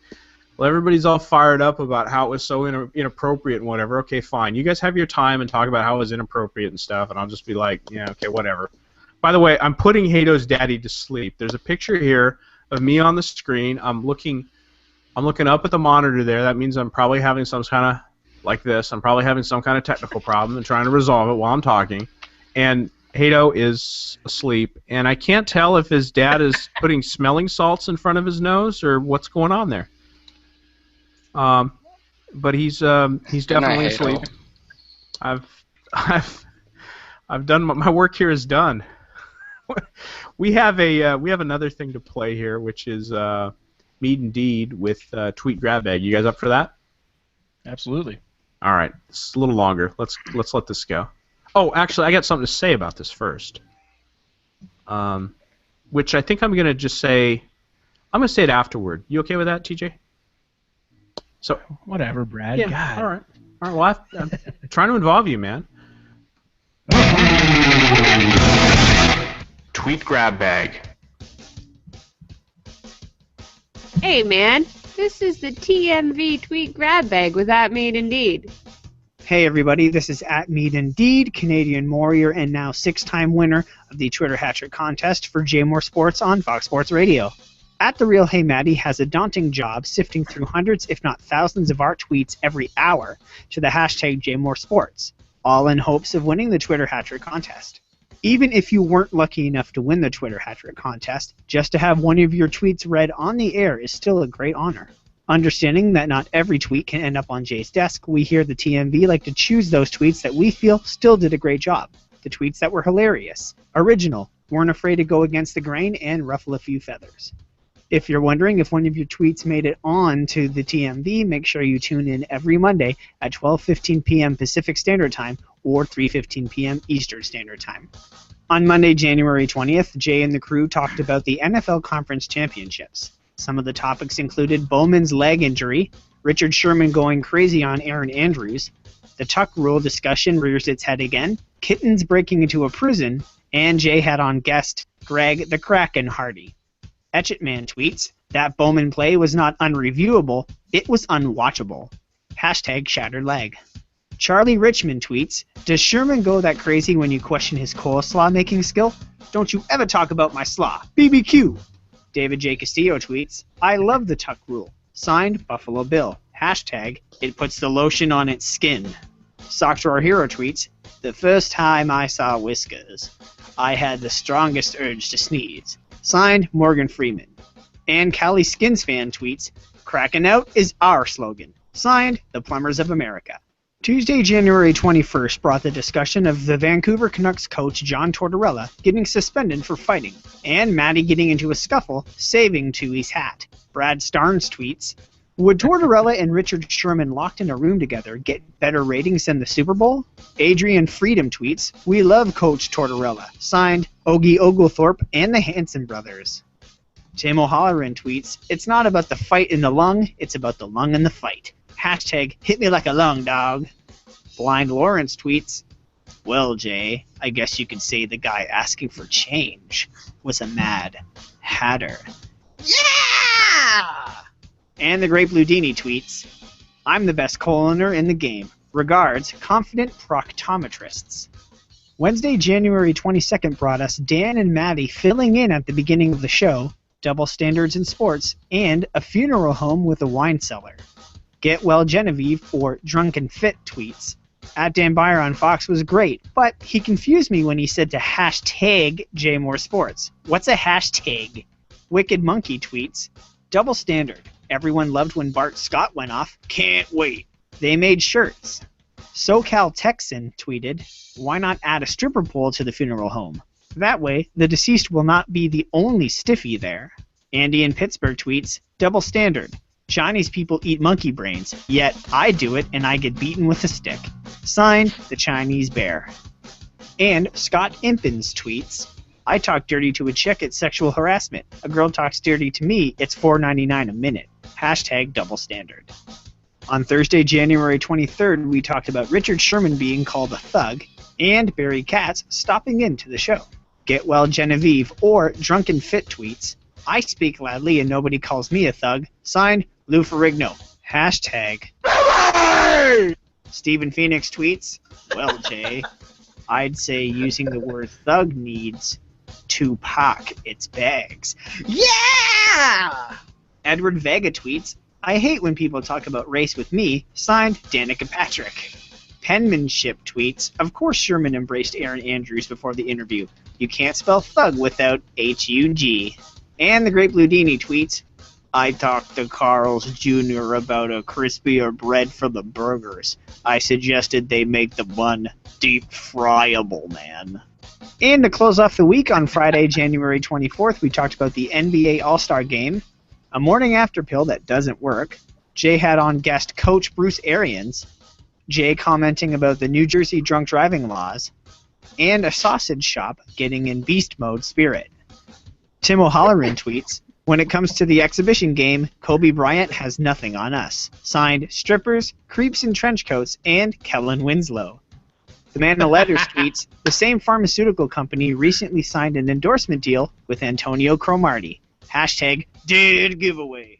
well, everybody's all fired up about how it was so inappropriate and whatever. Okay, fine. You guys have your time and talk about how it was inappropriate and stuff, and I'll just be like, yeah, okay, whatever. By the way, I'm putting Hato's daddy to sleep. There's a picture here of me on the screen. I'm looking up at the monitor there. That means I'm probably having some kind of like this. I'm probably having some kind of technical problem and trying to resolve it while I'm talking. And Hato is asleep, and I can't tell if his dad is putting smelling salts in front of his nose or what's going on there. But he's definitely asleep. I've done my work here is done. we have another thing to play here, which is Meet and Deed with Tweet Grab Bag. You guys up for that? Absolutely. All right, it's a little longer. Let's let this go. Oh, actually, I got something to say about this first. Which I think I'm gonna just say. I'm gonna say it afterward. You okay with that, TJ? So whatever, Brad. Yeah. God. All right. Well, I'm trying to involve you, man. Tweet grab bag. Hey, man. This is the TMV tweet grab bag with @Meet Indeed. Hey everybody, this is @Meet Indeed, Canadian Warrior and now 6-time winner of the Twitter Hat-Trick contest for J More Sports on Fox Sports Radio. @TheRealHeyMaddie has a daunting job sifting through hundreds if not thousands of our tweets every hour to the hashtag #JMoreSports, all in hopes of winning the Twitter Hat-Trick contest. Even if you weren't lucky enough to win the Twitter Hat-Trick contest, just to have one of your tweets read on the air is still a great honor. Understanding that not every tweet can end up on Jay's desk, we here at the TMV like to choose those tweets that we feel still did a great job. The tweets that were hilarious, original, weren't afraid to go against the grain, and ruffle a few feathers. If you're wondering if one of your tweets made it on to the TMV, make sure you tune in every Monday at 12:15 p.m. Pacific Standard Time or 3:15 p.m. Eastern Standard Time. On Monday, January 20th, Jay and the crew talked about the NFL Conference Championships. Some of the topics included Bowman's leg injury, Richard Sherman going crazy on Aaron Andrews, the Tuck rule discussion rears its head again, kittens breaking into a prison, and Jay had on guest Greg the Kraken Hardy. Etchitman tweets, that Bowman play was not unreviewable, it was unwatchable. Hashtag shattered leg. Charlie Richmond tweets, does Sherman go that crazy when you question his coleslaw making skill? Don't you ever talk about my slaw. BBQ. David J. Castillo tweets, I love the Tuck rule. Signed, Buffalo Bill. Hashtag, it puts the lotion on its skin. Sock Drawer Hero tweets, the first time I saw Whiskers, I had the strongest urge to sneeze. Signed, Morgan Freeman. And Cali Skins fan tweets, cracking out is our slogan. Signed, the Plumbers of America. Tuesday, January 21st brought the discussion of the Vancouver Canucks coach John Tortorella getting suspended for fighting, and Matty getting into a scuffle, saving Tui's hat. Brad Starnes tweets, would Tortorella and Richard Sherman locked in a room together get better ratings than the Super Bowl? Adrian Freedom tweets, we love Coach Tortorella. Signed, Ogie Oglethorpe and the Hanson brothers. Tim O'Halloran tweets, it's not about the fight in the lung, it's about the lung in the fight. Hashtag, hit me like a lung, dog. Blind Lawrence tweets, well, Jay, I guess you could say the guy asking for change was a mad hatter. Yeah! And the Great Blue Dini tweets, I'm the best coroner in the game. Regards, confident proctometrists. Wednesday, January 22nd brought us Dan and Maddie filling in at the beginning of the show, double standards in sports, and a funeral home with a wine cellar. Get Well Genevieve, or Drunken Fit, tweets, at Dan Byer on Fox was great, but he confused me when he said to hashtag JMoreSports. What's a hashtag? Wicked Monkey tweets, double standard. Everyone loved when Bart Scott went off. Can't wait. They made shirts. SoCal Texan tweeted, why not add a stripper pole to the funeral home? That way, the deceased will not be the only stiffy there. Andy in Pittsburgh tweets, double standard. Chinese people eat monkey brains, yet I do it and I get beaten with a stick. Signed, the Chinese Bear. And Scott Impins tweets, I talk dirty to a chick, it's sexual harassment. A girl talks dirty to me, it's $4.99 a minute. Hashtag double standard. On Thursday, January 23rd, we talked about Richard Sherman being called a thug and Barry Katz stopping into the show. Get Well Genevieve, or Drunken Fit tweets, I speak loudly and nobody calls me a thug. Signed, Lou Ferrigno. Hashtag. Stephen Phoenix tweets, well, Jay, I'd say using the word thug needs to pack its bags. Yeah! Edward Vega tweets, I hate when people talk about race with me. Signed, Danica Patrick. Penmanship tweets, of course Sherman embraced Aaron Andrews before the interview. You can't spell thug without H-U-G. And the Great Blue Dini tweets, I talked to Carl's Jr. about a crispier bread for the burgers. I suggested they make the bun deep fryable, man. And to close off the week on Friday, January 24th, we talked about the NBA All-Star Game, a morning after pill that doesn't work, Jay had on guest Coach Bruce Arians, Jay commenting about the New Jersey drunk driving laws, and a sausage shop getting in beast mode spirit. Tim O'Halloran tweets, when it comes to the exhibition game, Kobe Bryant has nothing on us. Signed, strippers, creeps in trench coats, and Kellen Winslow. The Man in Letters tweets, the same pharmaceutical company recently signed an endorsement deal with Antonio Cromartie. Hashtag dead giveaway.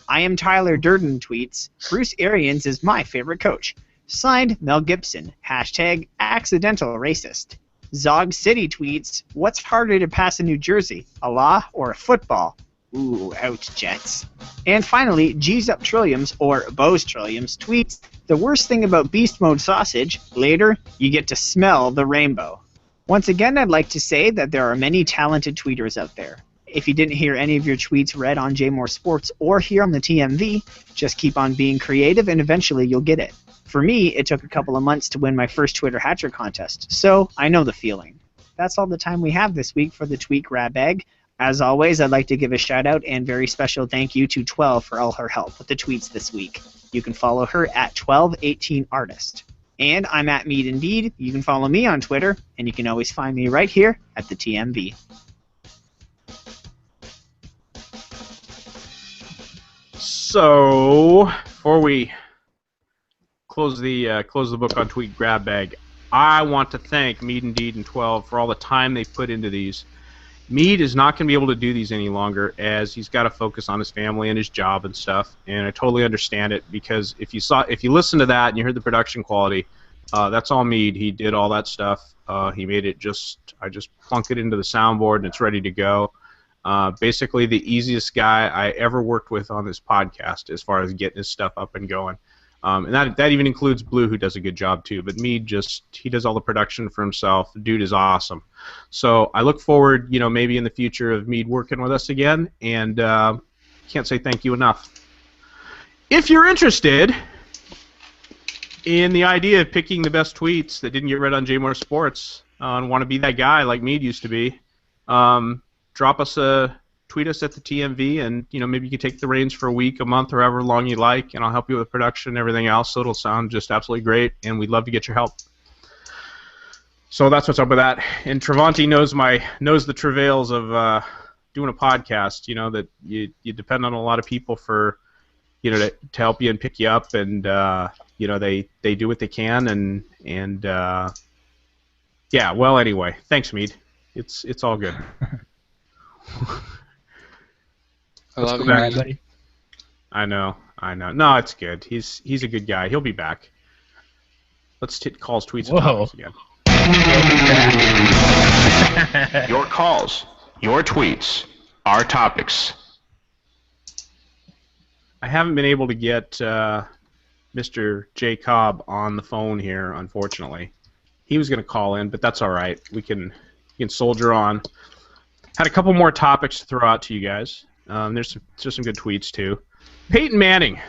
I am Tyler Durden tweets, Bruce Arians is my favorite coach. Signed, Mel Gibson. Hashtag accidental racist. Zog City tweets, what's harder to pass in New Jersey, a law or a football? Ooh, ouch, Jets. And finally, G's Up Trilliums, or Bose Trilliums, tweets, the worst thing about beast mode sausage, later, you get to smell the rainbow. Once again, I'd like to say that there are many talented tweeters out there. If you didn't hear any of your tweets read on JMore Sports or here on the TMV, just keep on being creative and eventually you'll get it. For me, it took a couple of months to win my first Twitter hat trick contest, so I know the feeling. That's all the time we have this week for the Tweet Grab Bag. As always, I'd like to give a shout out and very special thank you to 12 for all her help with the tweets this week. You can follow her at 1218artist. And I'm at Mead Indeed. You can follow me on Twitter, and you can always find me right here at the TMV. So before we close the book on Tweet Grab Bag, I want to thank Mead and Deed and 12 for all the time they've put into these. Mead is not going to be able to do these any longer, as he's got to focus on his family and his job and stuff. And I totally understand it, because if you listen to that and you heard the production quality, that's all Mead. He did all that stuff. He made it I just plunk it into the soundboard and it's ready to go. Basically the easiest guy I ever worked with on this podcast as far as getting his stuff up and going. And that even includes Blue, who does a good job too. But Mead he does all the production for himself. The dude is awesome. So I look forward, maybe in the future of Mead working with us again. And can't say thank you enough. If you're interested in the idea of picking the best tweets that didn't get read on JMore Sports and want to be that guy like Mead used to be, tweet us at the TMV, and maybe you can take the reins for a week, a month, or however long you like, and I'll help you with production and everything else, so it'll sound just absolutely great, and we'd love to get your help. So that's what's up with that. And Travanti knows the travails of doing a podcast. That you depend on a lot of people for to help you and pick you up, and they do what they can, and yeah. Well, anyway, thanks, Mead. It's all good. I love you, buddy. I know. No, it's good. He's a good guy. He'll be back. Let's take calls, tweets, and topics again. Your calls, your tweets, our topics. I haven't been able to get Mr. J. Cobb on the phone here, unfortunately. He was going to call in, but that's all right. We can soldier on. Had a couple more topics to throw out to you guys. There's some good tweets too. Peyton Manning.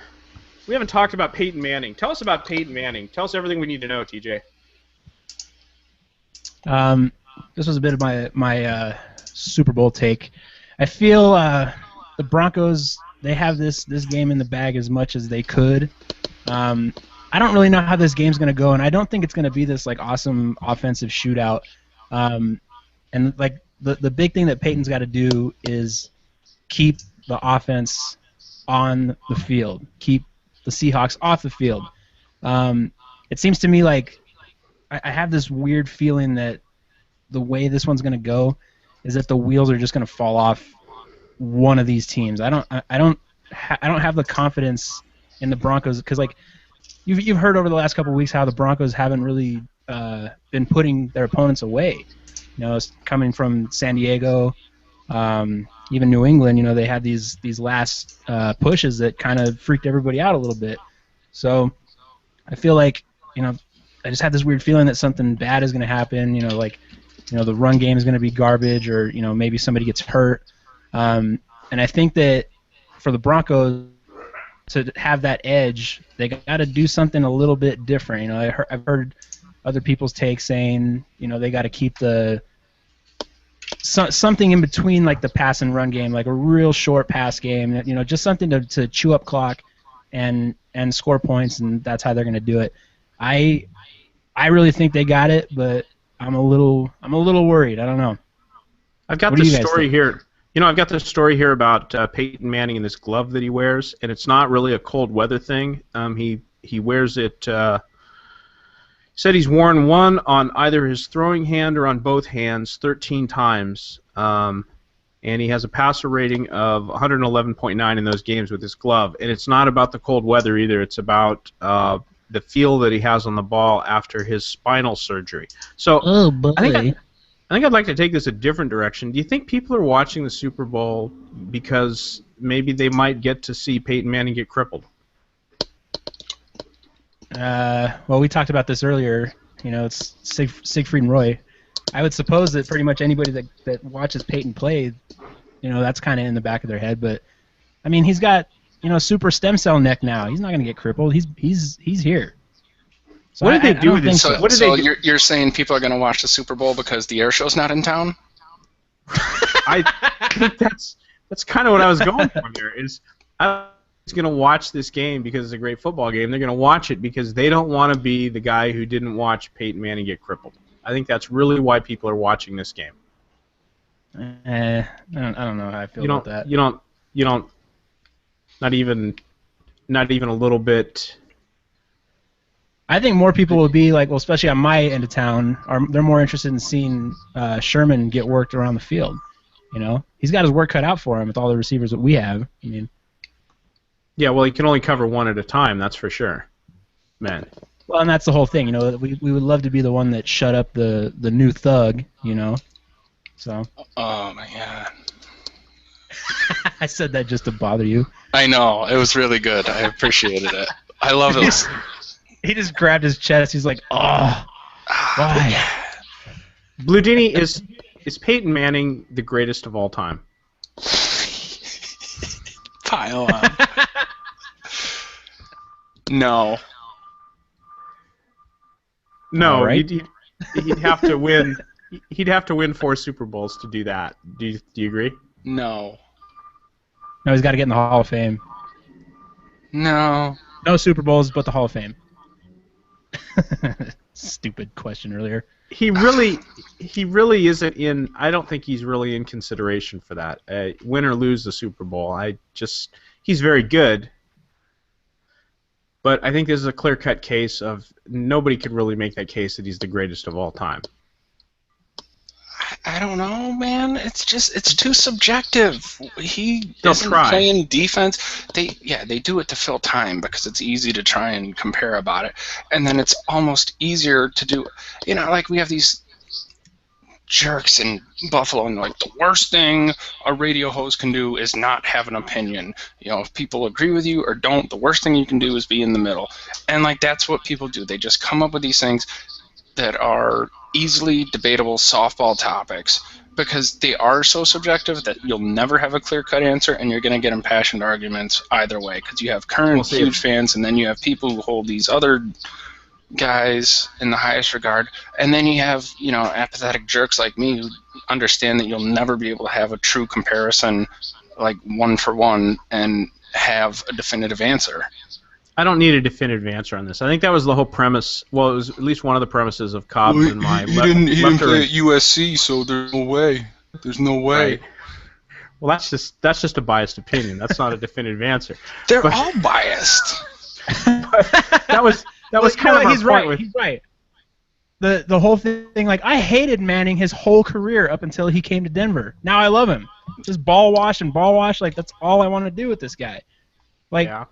We haven't talked about Peyton Manning. Tell us about Peyton Manning. Tell us everything we need to know, TJ. This was a bit of my Super Bowl take. I feel the Broncos, they have this game in the bag as much as they could. I don't really know how this game's going to go, and I don't think it's going to be this awesome offensive shootout. And the big thing that Peyton's got to do is keep the offense on the field, keep the Seahawks off the field. It seems to me like I have this weird feeling that the way this one's going to go is that the wheels are just going to fall off one of these teams. I don't have the confidence in the Broncos, because you've heard over the last couple of weeks how the Broncos haven't really been putting their opponents away. It's coming from San Diego, even New England. They had these last pushes that kind of freaked everybody out a little bit. So I feel like I just had this weird feeling that something bad is going to happen. The run game is going to be garbage, or maybe somebody gets hurt. And I think that for the Broncos to have that edge, they got to do something a little bit different. I've heard other people's takes saying, they got to keep something in between the pass and run game, like a real short pass game, just something to chew up clock and score points, and that's how they're going to do it. I really think they got it, but I'm a little worried. I don't know. I've got this story here. I've got this story here about Peyton Manning and this glove that he wears, and it's not really a cold weather thing. He wears it. Said he's worn one on either his throwing hand or on both hands 13 times, and he has a passer rating of 111.9 in those games with this glove. And it's not about the cold weather either. It's about the feel that he has on the ball after his spinal surgery. So I think I'd like to take this a different direction. Do you think people are watching the Super Bowl because maybe they might get to see Peyton Manning get crippled? Well, we talked about this earlier. It's Siegfried and Roy. I would suppose that pretty much anybody that watches Peyton play, that's kind of in the back of their head. But I mean, he's got super stem cell neck now. He's not going to get crippled. He's here. So what did they do with this? So you're saying people are going to watch the Super Bowl because the air show's not in town? I think that's kind of what I was going for there. Is going to watch this game because it's a great football game. They're going to watch it because they don't want to be the guy who didn't watch Peyton Manning get crippled. I think that's really why people are watching this game. I don't know how I feel about that. You don't. Not even not even a little bit. I think more people will be like, well, especially on my end of town, they're more interested in seeing Sherman get worked around the field. You know, he's got his work cut out for him with all the receivers that we have. I mean, yeah, well, he can only cover one at a time. That's for sure, man. Well, and that's the whole thing. You know, we would love to be the one that shut up the new thug. You know, so. Oh my god. I said that just to bother you. I know. It was really good. I appreciated it. I love it. He just grabbed his chest. He's like, oh, why? Bludini, is Peyton Manning the greatest of all time? Pile on. No. No, right. he'd have to win. He'd have to win 4 Super Bowls to do that. Do you agree? No. No, he's got to get in the Hall of Fame. No. No Super Bowls, but the Hall of Fame. Stupid question earlier. He really isn't in. I don't think he's really in consideration for that. Win or lose the Super Bowl, he's very good. But I think this is a clear-cut case of nobody could really make that case that he's the greatest of all time. I don't know, man. It's too subjective. He They'll isn't try. playing defense. They do it to fill time because it's easy to try and compare about it. And then it's almost easier to do, like we have these jerks in Buffalo, and like the worst thing a radio host can do is not have an opinion. If people agree with you or don't, the worst thing you can do is be in the middle. And like that's what people do. They just come up with these things that are easily debatable softball topics because they are so subjective that you'll never have a clear-cut answer, and you're going to get impassioned arguments either way because you have current huge fans, and then you have people who hold these other guys in the highest regard, and then you have apathetic jerks like me who understand that you'll never be able to have a true comparison like one for one and have a definitive answer. I don't need a definitive answer on this. I think that was the whole premise. Well, it was at least one of the premises of Cobb and my He didn't play at USC, so there's no way. There's no way. Right. Well, that's just a biased opinion. That's not a definitive answer. They're all biased. that was kind of our he's point right. with. He's right. The whole thing, like I hated Manning his whole career up until he came to Denver. Now I love him. Just ball wash. Like that's all I want to do with this guy. Like. Yeah.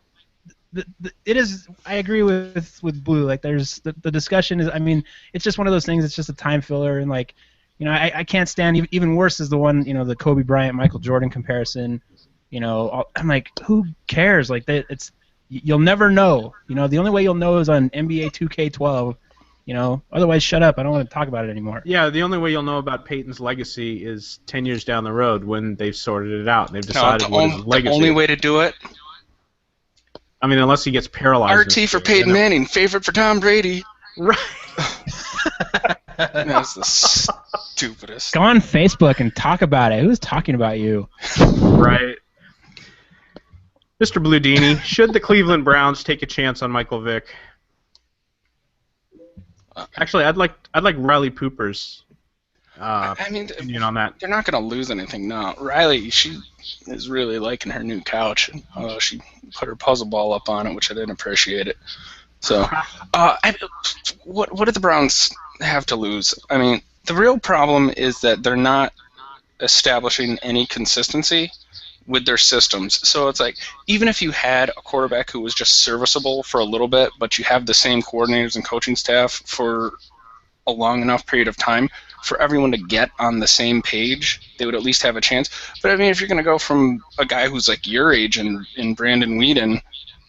It is. I agree with Blue. Like, there's the discussion is. I mean, it's just one of those things. It's just a time filler, and like, I can't stand. Even worse is the one, the Kobe Bryant Michael Jordan comparison. I'm like, who cares? Like, you'll never know. The only way you'll know is on NBA 2K12. Otherwise, shut up. I don't want to talk about it anymore. Yeah, the only way you'll know about Peyton's legacy is 10 years down the road when they've sorted it out and they've decided what his legacy. The only way to do it. I mean, unless he gets paralyzed. RT for Peyton Manning, favorite for Tom Brady. Right. That's the stupidest. Go on Facebook and talk about it. Who's talking about you? Right. Mr. Bludini, should the Cleveland Browns take a chance on Michael Vick? Actually, I'd like Riley Pooper's opinion on that. They're not going to lose anything now. Riley, she is really liking her new couch. Although she put her puzzle ball up on it, which I didn't appreciate it. So, what do the Browns have to lose? I mean, the real problem is that they're not establishing any consistency with their systems. So it's like, even if you had a quarterback who was just serviceable for a little bit, but you have the same coordinators and coaching staff for a long enough period of time for everyone to get on the same page, they would at least have a chance. But I mean, if you're going to go from a guy who's like your age in Brandon Weeden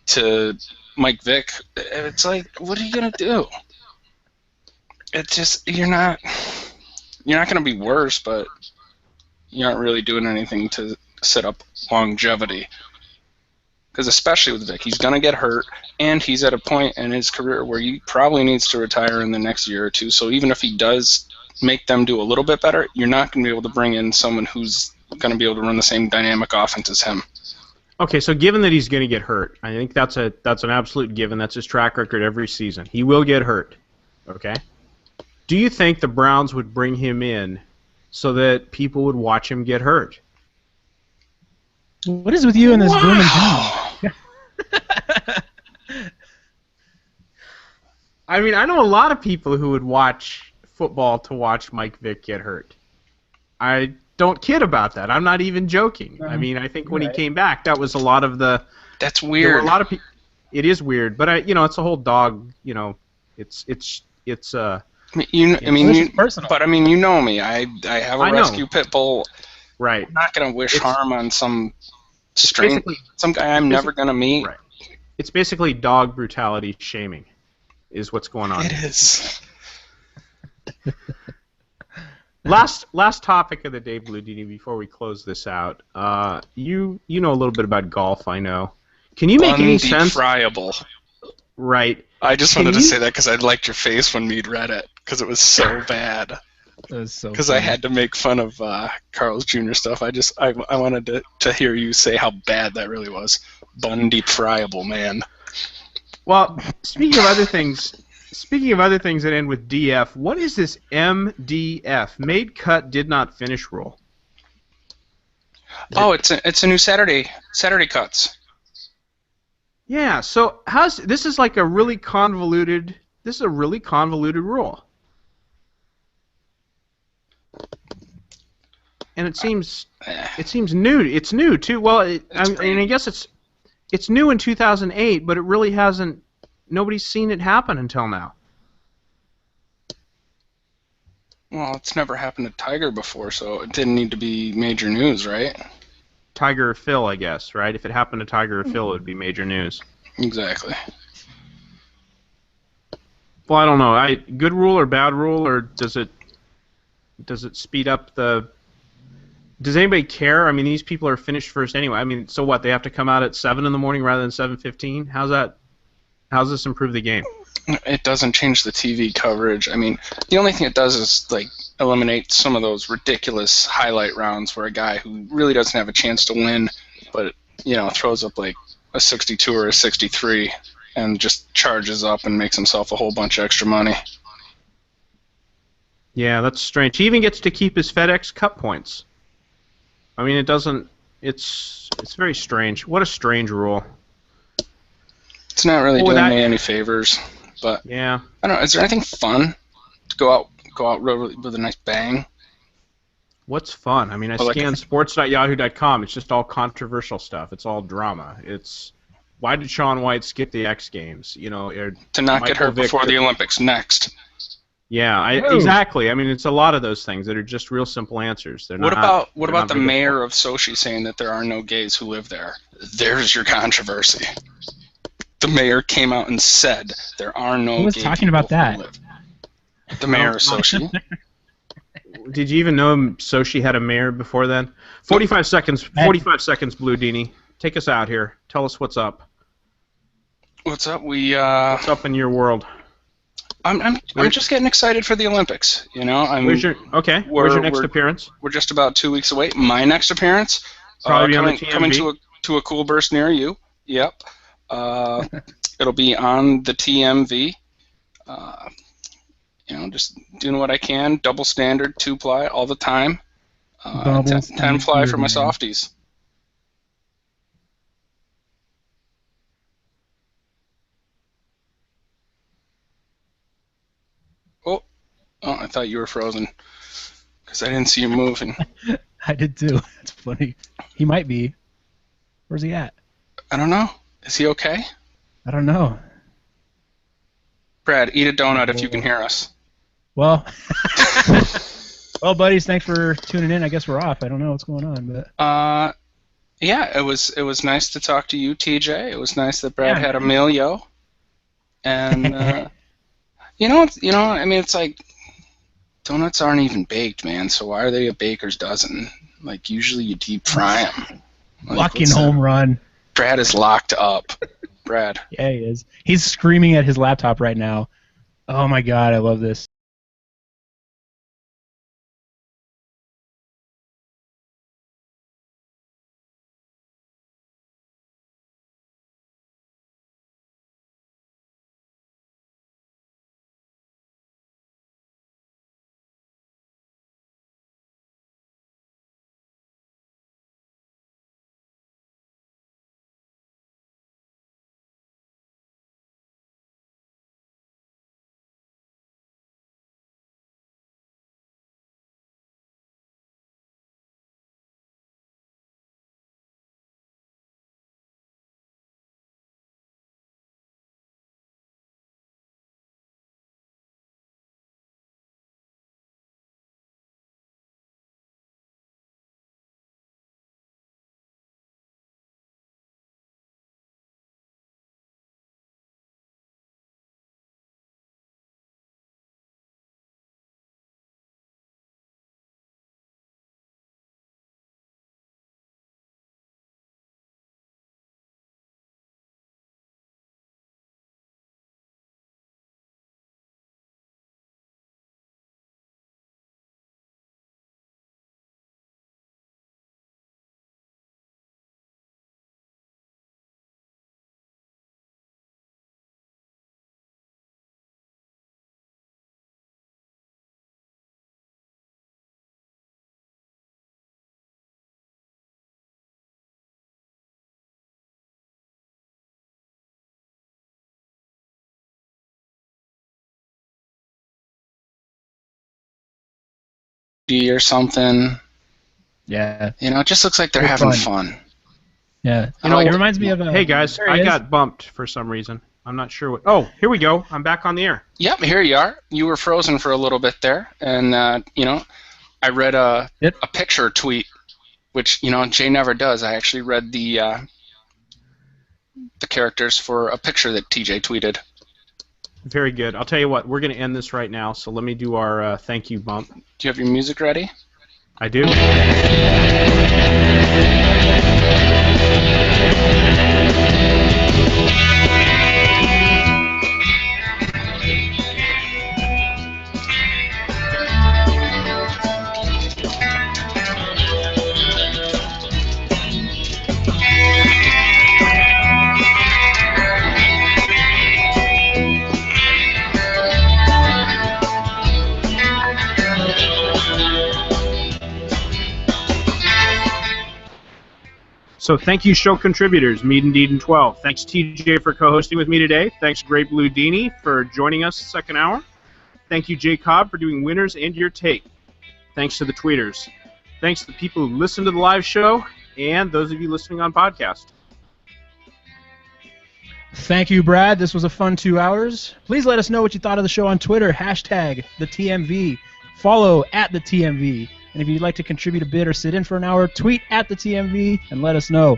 to Mike Vick, it's like, what are you going to do? It's just, you're not going to be worse, but you aren't really doing anything to set up longevity. Because especially with Vic, he's going to get hurt, and he's at a point in his career where he probably needs to retire in the next year or two. So even if he does make them do a little bit better, you're not going to be able to bring in someone who's going to be able to run the same dynamic offense as him. Okay, so given that he's going to get hurt, I think that's an absolute given. That's his track record every season. He will get hurt. Okay? Do you think the Browns would bring him in so that people would watch him get hurt? What is with you in this room in general? I mean, I know a lot of people who would watch football to watch Mike Vick get hurt. I don't kid about that. I'm not even joking. I mean, I think when he came back, that was a lot of the. That's There weird. were a lot of people. It is weird, but it's a whole dog. It's. I mean, personal. but I mean, you know me. I have a I know. rescue pit bull. Right. I'm not gonna wish harm on some basically- some guy I'm never gonna meet. Right. It's basically dog brutality shaming, is what's going on. It is. Last topic of the day, Blue Dini, before we close this out. You know a little bit about golf, I know. Can you make any sense? Friable. Right. I just wanted to say that because I liked your face when we'd read it because it was so bad. That was so. Because I had to make fun of Carl's Jr. stuff. I wanted to hear you say how bad that really was. Bun deep friable, man. Well, speaking of other things that end with DF, what is this MDF, made cut did not finish rule? It's a new Saturday cuts. Yeah, so this is like a really convoluted rule. And it seems new. It's new too. Well, I guess it's new in 2008, but it really hasn't. Nobody's seen it happen until now. Well, it's never happened to Tiger before, so it didn't need to be major news, right? Tiger or Phil, I guess, right? If it happened to Tiger or Phil, it would be major news. Exactly. Well, I don't know. Good rule or bad rule, or does it speed up the? Does anybody care? I mean, these people are finished first anyway. I mean, so what? They have to come out at 7 in the morning rather than 7:15. How's this improve the game? It doesn't change the TV coverage. I mean, the only thing it does is like eliminate some of those ridiculous highlight rounds where a guy who really doesn't have a chance to win, but throws up like a 62 or a 63 and just charges up and makes himself a whole bunch of extra money. Yeah, that's strange. He even gets to keep his FedEx Cup points. I mean, it doesn't. It's very strange. What a strange rule. It's not really doing me any favors, but yeah. I don't know. Is there anything fun to go out with a nice bang? What's fun? I mean, I scanned sports.yahoo.com. It's just all controversial stuff. It's all drama. It's why did Shaun White skip the X Games? To not get hurt before the Olympics. Next. Yeah, exactly. I mean, it's a lot of those things that are just real simple answers. What about the mayor of Sochi saying that there are no gays who live there? There's your controversy. The mayor came out and said there are no. Who was gay talking about that? The mayor of Sochi. Did you even know Sochi had a mayor before then? 45 seconds. 45 seconds, Blue Dini. Take us out here. Tell us what's up. What's up? What's up in your world? I'm just getting excited for the Olympics. Where's your next appearance? We're just about 2 weeks away. My next appearance. Probably on the TMV. Coming to a cool burst near you. Yep. It'll be on the TMV. Just doing what I can. Double standard, 2-ply all the time. 10-ply for my softies. Oh, I thought you were frozen because I didn't see you moving. I did too. That's funny. He might be. Where's he at? I don't know. Is he okay? I don't know. Brad, eat a donut if you can hear us. Well, buddies, thanks for tuning in. I guess we're off. I don't know what's going on, but. Yeah, it was nice to talk to you, TJ. It was nice that Brad had Emilio, and I mean, it's like donuts aren't even baked, man. So why are they a baker's dozen? Like usually you deep fry them. Fucking home run. Brad is locked up. Brad. Yeah, he is. He's screaming at his laptop right now. Oh my god, I love this. or something. Yeah. You know, it just looks like they're Very having fun. fun. Yeah. You know, It reminds me of a... Hey guys, There he I is. got bumped for some reason. I'm not sure what. Oh, here we go. I'm back on the air. Yep, here you are. You were frozen for a little bit there, and you know, I read a picture tweet, which Jay never does. I actually read the characters for a picture that TJ tweeted. Very good. I'll tell you what. We're going to end this right now. So let me do our thank you bump. Do you have your music ready? I do. So thank you, show contributors, Mead and Deed and 12. Thanks, TJ, for co-hosting with me today. Thanks, Great Blue Dini, for joining us second hour. Thank you, Jay Cobb, for doing winners and your take. Thanks to the tweeters. Thanks to the people who listen to the live show, and those of you listening on podcast. Thank you, Brad. This was a fun 2 hours. Please let us know what you thought of the show on Twitter, #TheTMV. Follow @TheTMV. And if you'd like to contribute a bit or sit in for an hour, tweet @TheTMV and let us know.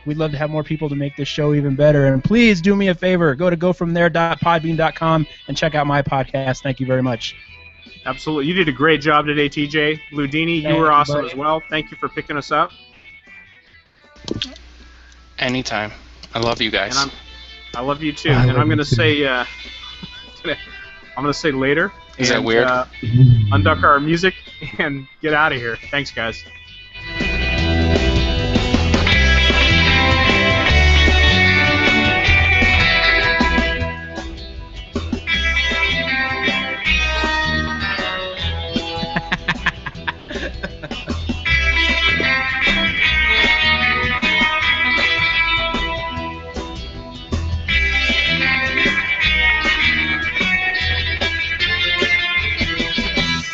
We'd love to have more people to make this show even better. And please do me a favor. Go to gofromthere.podbean.com and check out my podcast. Thank you very much. Absolutely. You did a great job today, TJ. Ludini, you were awesome as well. Thank you for picking us up. Anytime. I love you guys. And I love you too. And I'm going to say later. Is that weird? Unduck our music and get out of here. Thanks, guys.